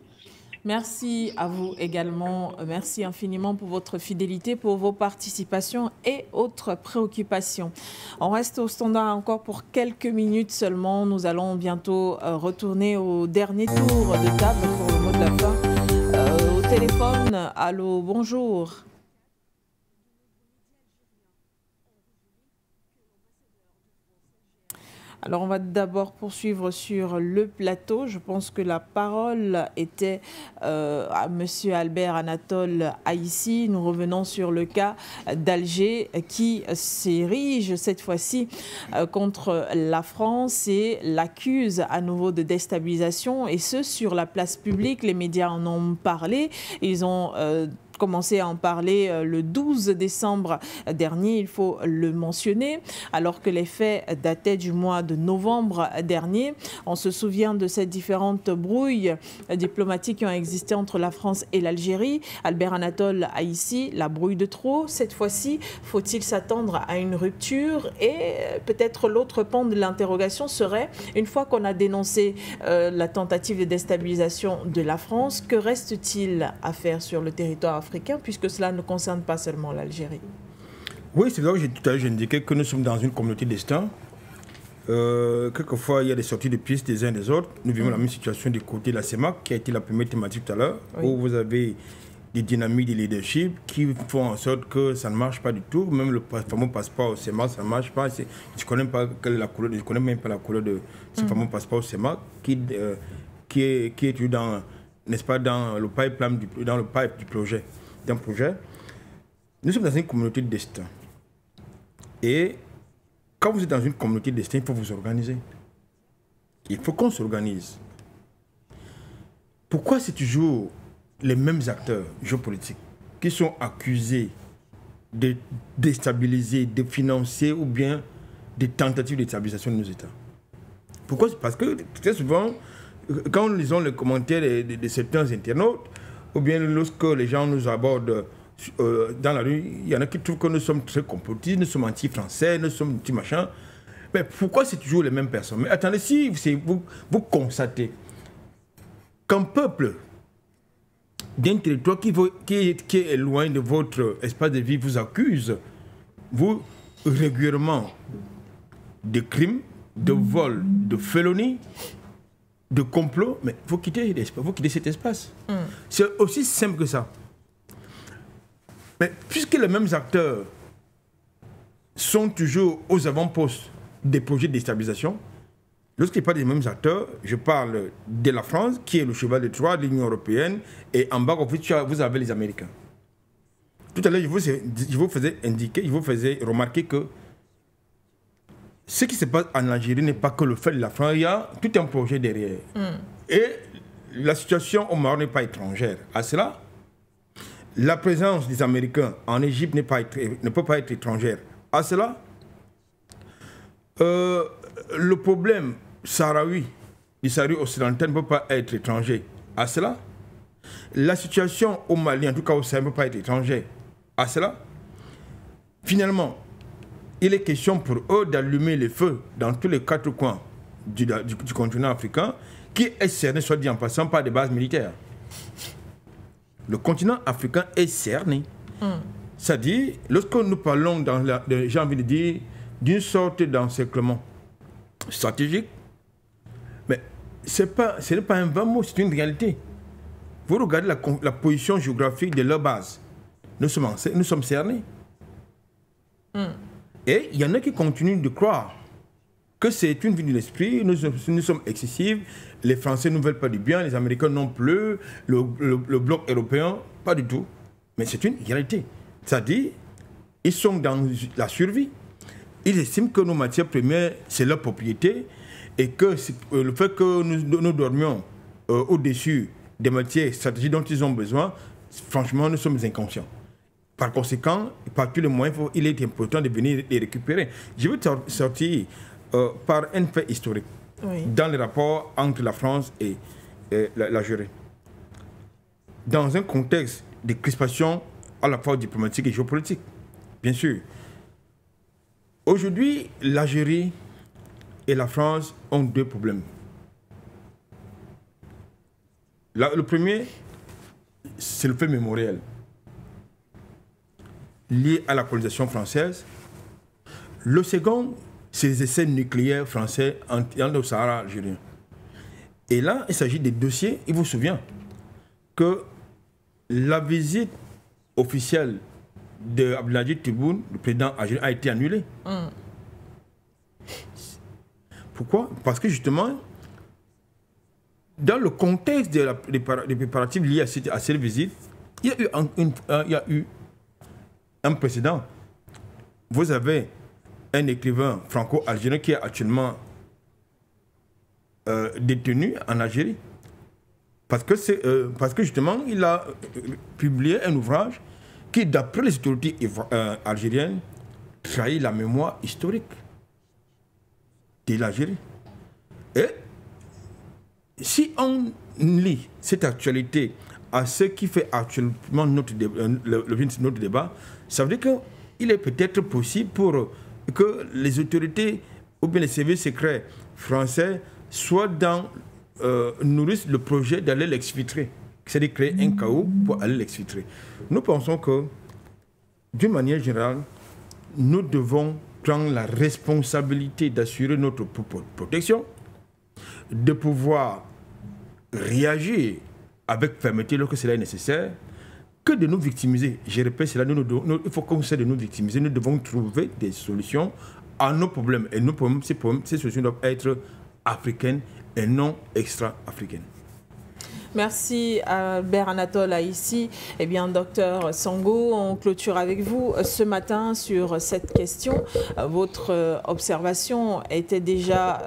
Merci à vous également. Merci infiniment pour votre fidélité, pour vos participations et autres préoccupations. On reste au standard encore pour quelques minutes seulement. Nous allons bientôt retourner au dernier tour de table pour le mot de la fin. Au téléphone, allô, bonjour. Alors, on va d'abord poursuivre sur le plateau. Je pense que la parole était à M. Albert Anatole Aïssi. Nous revenons sur le cas d'Alger qui s'érige cette fois-ci contre la France et l'accuse à nouveau de déstabilisation. Et ce, sur la place publique. Les médias en ont parlé. Ils ont commencé à en parler le 12 décembre dernier, il faut le mentionner, alors que les faits dataient du mois de novembre dernier. On se souvient de ces différentes brouilles diplomatiques qui ont existé entre la France et l'Algérie. Albert Anatole Aïssi, la brouille de trop. Cette fois-ci, faut-il s'attendre à une rupture? Et peut-être l'autre pan de l'interrogation serait, une fois qu'on a dénoncé la tentative de déstabilisation de la France, que reste-t-il à faire sur le territoire africain, puisque cela ne concerne pas seulement l'Algérie? Oui, c'est là que tout à l'heure j'indiquais que nous sommes dans une communauté destin. Quelquefois, il y a des sorties de pistes des uns des autres. Nous vivons la même situation du côté de la CEMAC, qui a été la première thématique tout à l'heure, où vous avez des dynamiques de leadership qui font en sorte que ça ne marche pas du tout. Même le fameux passeport au CEMAC, ça ne marche pas. Je ne connais pas la couleur, je connais même pas la couleur de ce fameux passeport au CEMAC qui est dans, n'est-ce pas, dans le pipeline du projet. D'un projet. Nous sommes dans une communauté de destin. Et quand vous êtes dans une communauté de destin, il faut vous organiser. Il faut qu'on s'organise. Pourquoi c'est toujours les mêmes acteurs géopolitiques qui sont accusés de déstabiliser, de financer ou bien des tentatives de déstabilisation de nos États? Pourquoi? Parce que très souvent, quand nous lisons les commentaires de certains internautes, ou bien lorsque les gens nous abordent dans la rue, il y en a qui trouvent que nous sommes très complotistes, nous sommes anti-français, nous sommes anti-machin. Mais pourquoi c'est toujours les mêmes personnes? Mais attendez, si vous constatez qu'un peuple d'un territoire qui est loin de votre espace de vie vous accuse, vous, régulièrement, de crimes, de vols, de félonie, de complot, mais il faut quitter cet espace. C'est aussi simple que ça. Mais puisque les mêmes acteurs sont toujours aux avant-postes des projets de déstabilisation, lorsqu'il parle des mêmes acteurs, je parle de la France, qui est le cheval de Troie de l'Union européenne, et en bas, vous avez les Américains. Tout à l'heure, je vous faisais remarquer que ce qui se passe en Algérie n'est pas que le fait de la France, il y a tout un projet derrière. Et la situation au Maroc n'est pas étrangère. À cela, la présence des Américains en Égypte ne peut pas être étrangère. À cela, le problème sahraoui, du Sahara occidental ne peut pas être étranger. À cela, la situation au Mali, en tout cas au Sahel, ne peut pas être étrangère. À cela, finalement, il est question pour eux d'allumer les feux dans tous les 4 coins du continent africain, qui est cerné, soit dit en passant, par des bases militaires. Le continent africain est cerné. C'est-à-dire, lorsque nous parlons, j'ai envie de dire, d'une sorte d'encerclement stratégique, mais ce n'est pas un vain mot, c'est une réalité. Vous regardez la position géographique de leur base. Nous sommes cernés. Et il y en a qui continuent de croire que c'est une vue de l'esprit, nous sommes excessifs, les Français ne veulent pas du bien, les Américains non plus, le bloc européen, pas du tout. Mais c'est une réalité. C'est-à-dire, ils sont dans la survie. Ils estiment que nos matières premières, c'est leur propriété et que le fait que nous dormions au-dessus des matières stratégiques dont ils ont besoin, franchement, nous sommes inconscients. Par conséquent, par tous les moyens, il est important de venir les récupérer. Je vais sortir par un fait historique dans les rapports entre la France et l'Algérie. Dans un contexte de crispation à la fois diplomatique et géopolitique, bien sûr. Aujourd'hui, l'Algérie et la France ont 2 problèmes. Le premier, c'est le fait mémoriel lié à la colonisation française. Le second, c'est les essais nucléaires français dans le Sahara algérien. Et là, il s'agit des dossiers. Il vous souvient que la visite officielle de Abdelmadjid Tebboune, le président algérien, a été annulée. Pourquoi? Parce que justement, dans le contexte des préparatifs liés à cette visite, il y a eu un précédent. Vous avez un écrivain franco-algérien qui est actuellement détenu en Algérie. Parce que justement, il a publié un ouvrage qui, d'après les autorités algériennes, trahit la mémoire historique de l'Algérie. Et si on lit cette actualité à ce qui fait actuellement notre débat, ça veut dire qu'il est peut-être possible pour que les autorités ou bien les services secrets français soient nourrissent le projet d'aller l'exfiltrer, c'est-à-dire créer un chaos pour aller l'exfiltrer. Nous pensons que, d'une manière générale, nous devons prendre la responsabilité d'assurer notre protection, de pouvoir réagir avec fermeté lorsque cela est nécessaire, que de nous victimiser. Je répète cela, il faut qu'on cesse de nous victimiser. Nous devons trouver des solutions à nos problèmes. Et nos problèmes, ces solutions doivent être africaines et non extra-africaines. Merci Albert Anatole ici. Eh bien, docteur Sango, on clôture avec vous ce matin sur cette question. Votre observation était déjà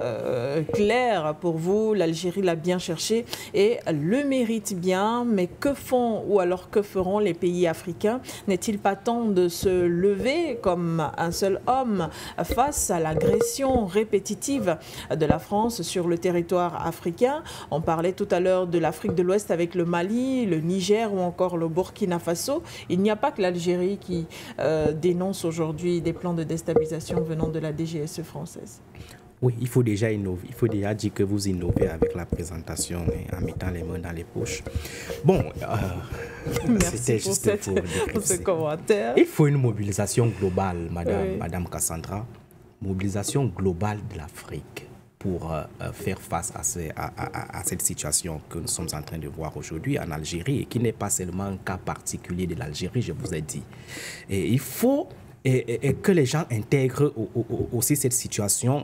claire pour vous. L'Algérie l'a bien cherché et le mérite bien. Mais que font ou alors que feront les pays africains? N'est-il pas temps de se lever comme un seul homme face à l'agression répétitive de la France sur le territoire africain? On parlait tout à l'heure de l'Afrique de l'Ouest avec le Mali, le Niger ou encore le Burkina Faso. Il n'y a pas que l'Algérie qui dénonce aujourd'hui des plans de déstabilisation venant de la DGSE française. Oui, il faut déjà innover. Il faut déjà dire que vous innovez avec la présentation et en mettant les mains dans les poches. Bon, merci pour ce commentaire. Il faut une mobilisation globale, Madame Cassandra. Mobilisation globale de l'Afrique pour faire face à cette situation que nous sommes en train de voir aujourd'hui en Algérie et qui n'est pas seulement un cas particulier de l'Algérie, je vous ai dit. Et il faut que les gens intègrent aussi cette situation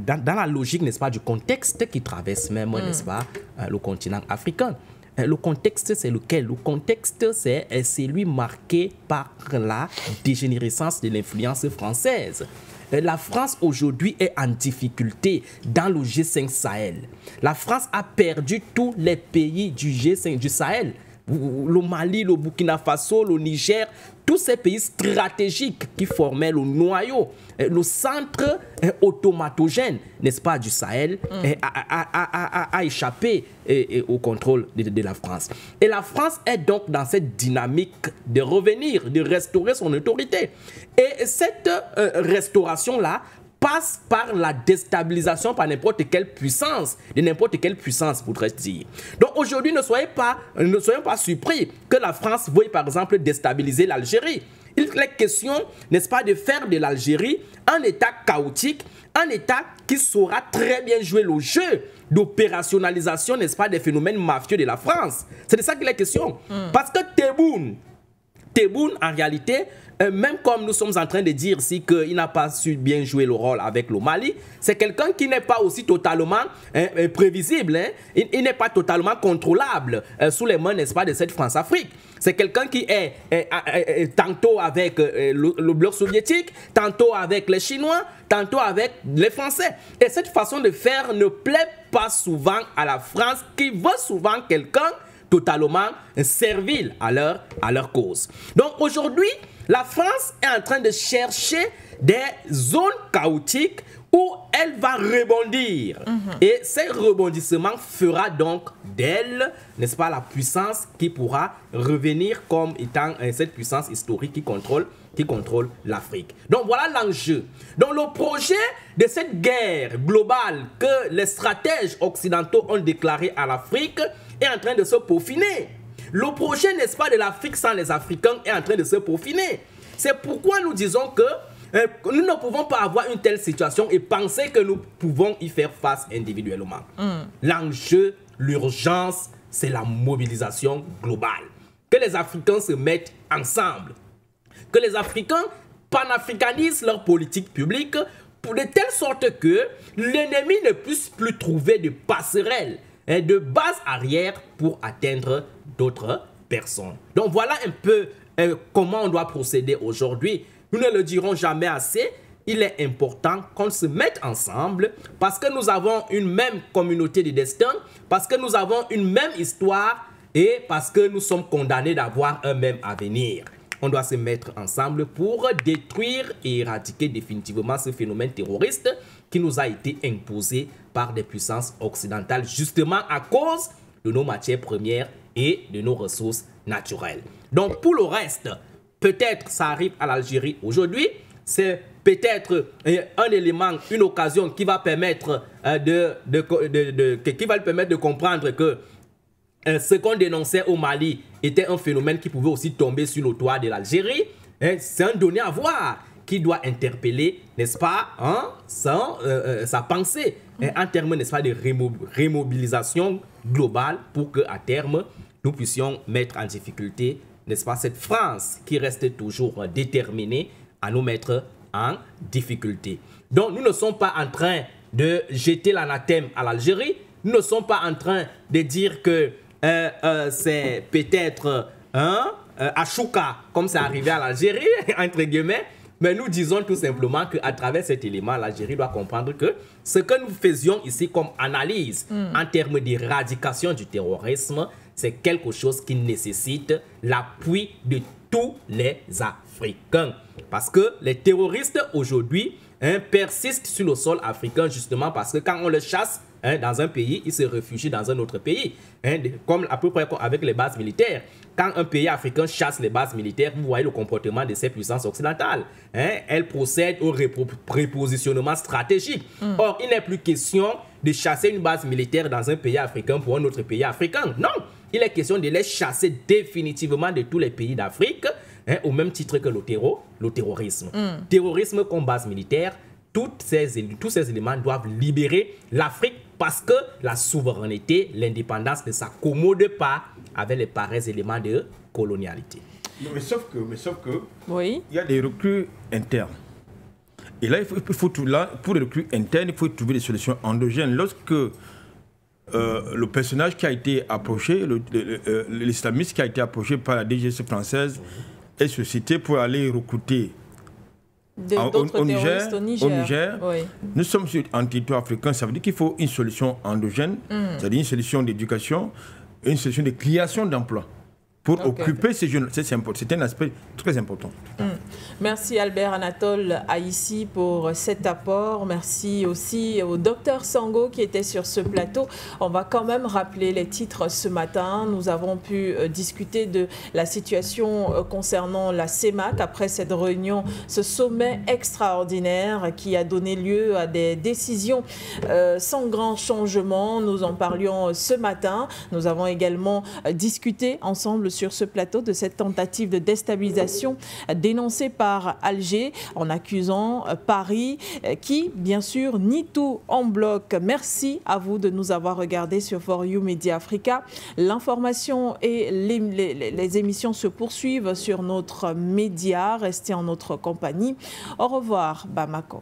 dans la logique, n'est-ce pas, du contexte qui traverse même, n'est-ce pas, le continent africain. Le contexte, c'est lequel? Le contexte, c'est celui marqué par la dégénérescence de l'influence française. La France aujourd'hui est en difficulté dans le G5 Sahel. La France a perdu tous les pays du G5 du Sahel. le Mali, le Burkina Faso, le Niger, tous ces pays stratégiques qui formaient le noyau, le centre automatogène, n'est-ce pas, du Sahel, a échappé au contrôle de la France. Et la France est donc dans cette dynamique de revenir, de restaurer son autorité. Et cette restauration-là passe par la déstabilisation par n'importe quelle puissance, de n'importe quelle puissance, voudrais-je dire. Donc aujourd'hui, ne soyons pas surpris que la France veuille par exemple déstabiliser l'Algérie. Il est question, n'est-ce pas, de faire de l'Algérie un État chaotique, un État qui saura très bien jouer le jeu d'opérationnalisation, n'est-ce pas, des phénomènes mafieux de la France. C'est de ça qu'il est question. Parce que Tebboune, en réalité, même comme nous sommes en train de dire ici qu'il n'a pas su bien jouer le rôle avec le Mali, c'est quelqu'un qui n'est pas aussi totalement prévisible, il n'est pas totalement contrôlable sous les mains, n'est-ce pas, de cette France-Afrique. C'est quelqu'un qui est tantôt avec le bloc soviétique, tantôt avec les Chinois, tantôt avec les Français. Et cette façon de faire ne plaît pas souvent à la France, qui veut souvent quelqu'un totalement servile à leur cause. Donc aujourd'hui, la France est en train de chercher des zones chaotiques où elle va rebondir. Et ces rebondissements fera donc d'elle, n'est-ce pas, la puissance qui pourra revenir comme étant cette puissance historique qui contrôle l'Afrique. Donc voilà l'enjeu. Donc le projet de cette guerre globale que les stratèges occidentaux ont déclaré à l'Afrique est en train de se peaufiner. Le projet, n'est-ce pas, de l'Afrique sans les Africains est en train de se peaufiner. C'est pourquoi nous disons que nous ne pouvons pas avoir une telle situation et penser que nous pouvons y faire face individuellement. L'enjeu, l'urgence, c'est la mobilisation globale. Que les Africains se mettent ensemble. Que les Africains panafricanisent leur politique publique de telle sorte que l'ennemi ne puisse plus trouver de passerelle, de base arrière pour atteindre d'autres personnes. Donc voilà un peu comment on doit procéder aujourd'hui. Nous ne le dirons jamais assez. Il est important qu'on se mette ensemble parce que nous avons une même communauté de destin, parce que nous avons une même histoire et parce que nous sommes condamnés d'avoir un même avenir. On doit se mettre ensemble pour détruire et éradiquer définitivement ce phénomène terroriste qui nous a été imposé par des puissances occidentales, justement à cause de nos matières premières et de nos ressources naturelles. Donc pour le reste, peut-être ça arrive à l'Algérie aujourd'hui, c'est peut-être un élément, une occasion qui va permettre de comprendre que ce qu'on dénonçait au Mali était un phénomène qui pouvait aussi tomber sur le toit de l'Algérie. C'est un donné à voir qui doit interpeller, n'est-ce pas, sa pensée en termes, n'est-ce pas, de remobilisation globale pour qu'à terme, nous puissions mettre en difficulté, n'est-ce pas, cette France qui reste toujours déterminée à nous mettre en difficulté. Donc, nous ne sommes pas en train de jeter l'anathème à l'Algérie. Nous ne sommes pas en train de dire que c'est peut-être à Chouka, comme c'est arrivé à l'Algérie, entre guillemets. Mais nous disons tout simplement qu'à travers cet élément, l'Algérie doit comprendre que ce que nous faisions ici comme analyse en termes d'éradication du terrorisme, c'est quelque chose qui nécessite l'appui de tous les Africains. Parce que les terroristes aujourd'hui persistent sur le sol africain justement parce que quand on les chasse dans un pays, ils se réfugient dans un autre pays. Comme à peu près avec les bases militaires. Quand un pays africain chasse les bases militaires, vous voyez le comportement de ces puissances occidentales. Elles procèdent au prépositionnement stratégique. Or, il n'est plus question de chasser une base militaire dans un pays africain pour un autre pays africain. Non, il est question de les chasser définitivement de tous les pays d'Afrique, au même titre que le terrorisme. Terrorisme comme base militaire, tous ces éléments doivent libérer l'Afrique parce que la souveraineté, l'indépendance ne s'accommode pas avec les pareils éléments de colonialité. Non, mais sauf que oui, il y a des recrues internes. Et là, pour les recrues internes, il faut trouver des solutions endogènes. Lorsque le personnage qui a été approché, l'islamiste qui a été approché par la DGS française est sollicité pour aller recruter au Niger. Oui. Nous sommes en territoire africain, ça veut dire qu'il faut une solution endogène, c'est-à-dire une solution d'éducation, une solution de création d'emplois. pour occuper ces jeunes. C'est un aspect très important. Merci Albert Anatole Aïssi pour cet apport. Merci aussi au docteur Sango qui était sur ce plateau. On va quand même rappeler les titres ce matin. Nous avons pu discuter de la situation concernant la CEMAC après cette réunion, ce sommet extraordinaire qui a donné lieu à des décisions sans grand changement. Nous en parlions ce matin. Nous avons également discuté ensemble sur ce plateau de cette tentative de déstabilisation dénoncée par Alger en accusant Paris qui, bien sûr, nie tout en bloc. Merci à vous de nous avoir regardés sur For You Media Africa. L'information et les émissions se poursuivent sur notre média. Restez en notre compagnie. Au revoir, Bamako.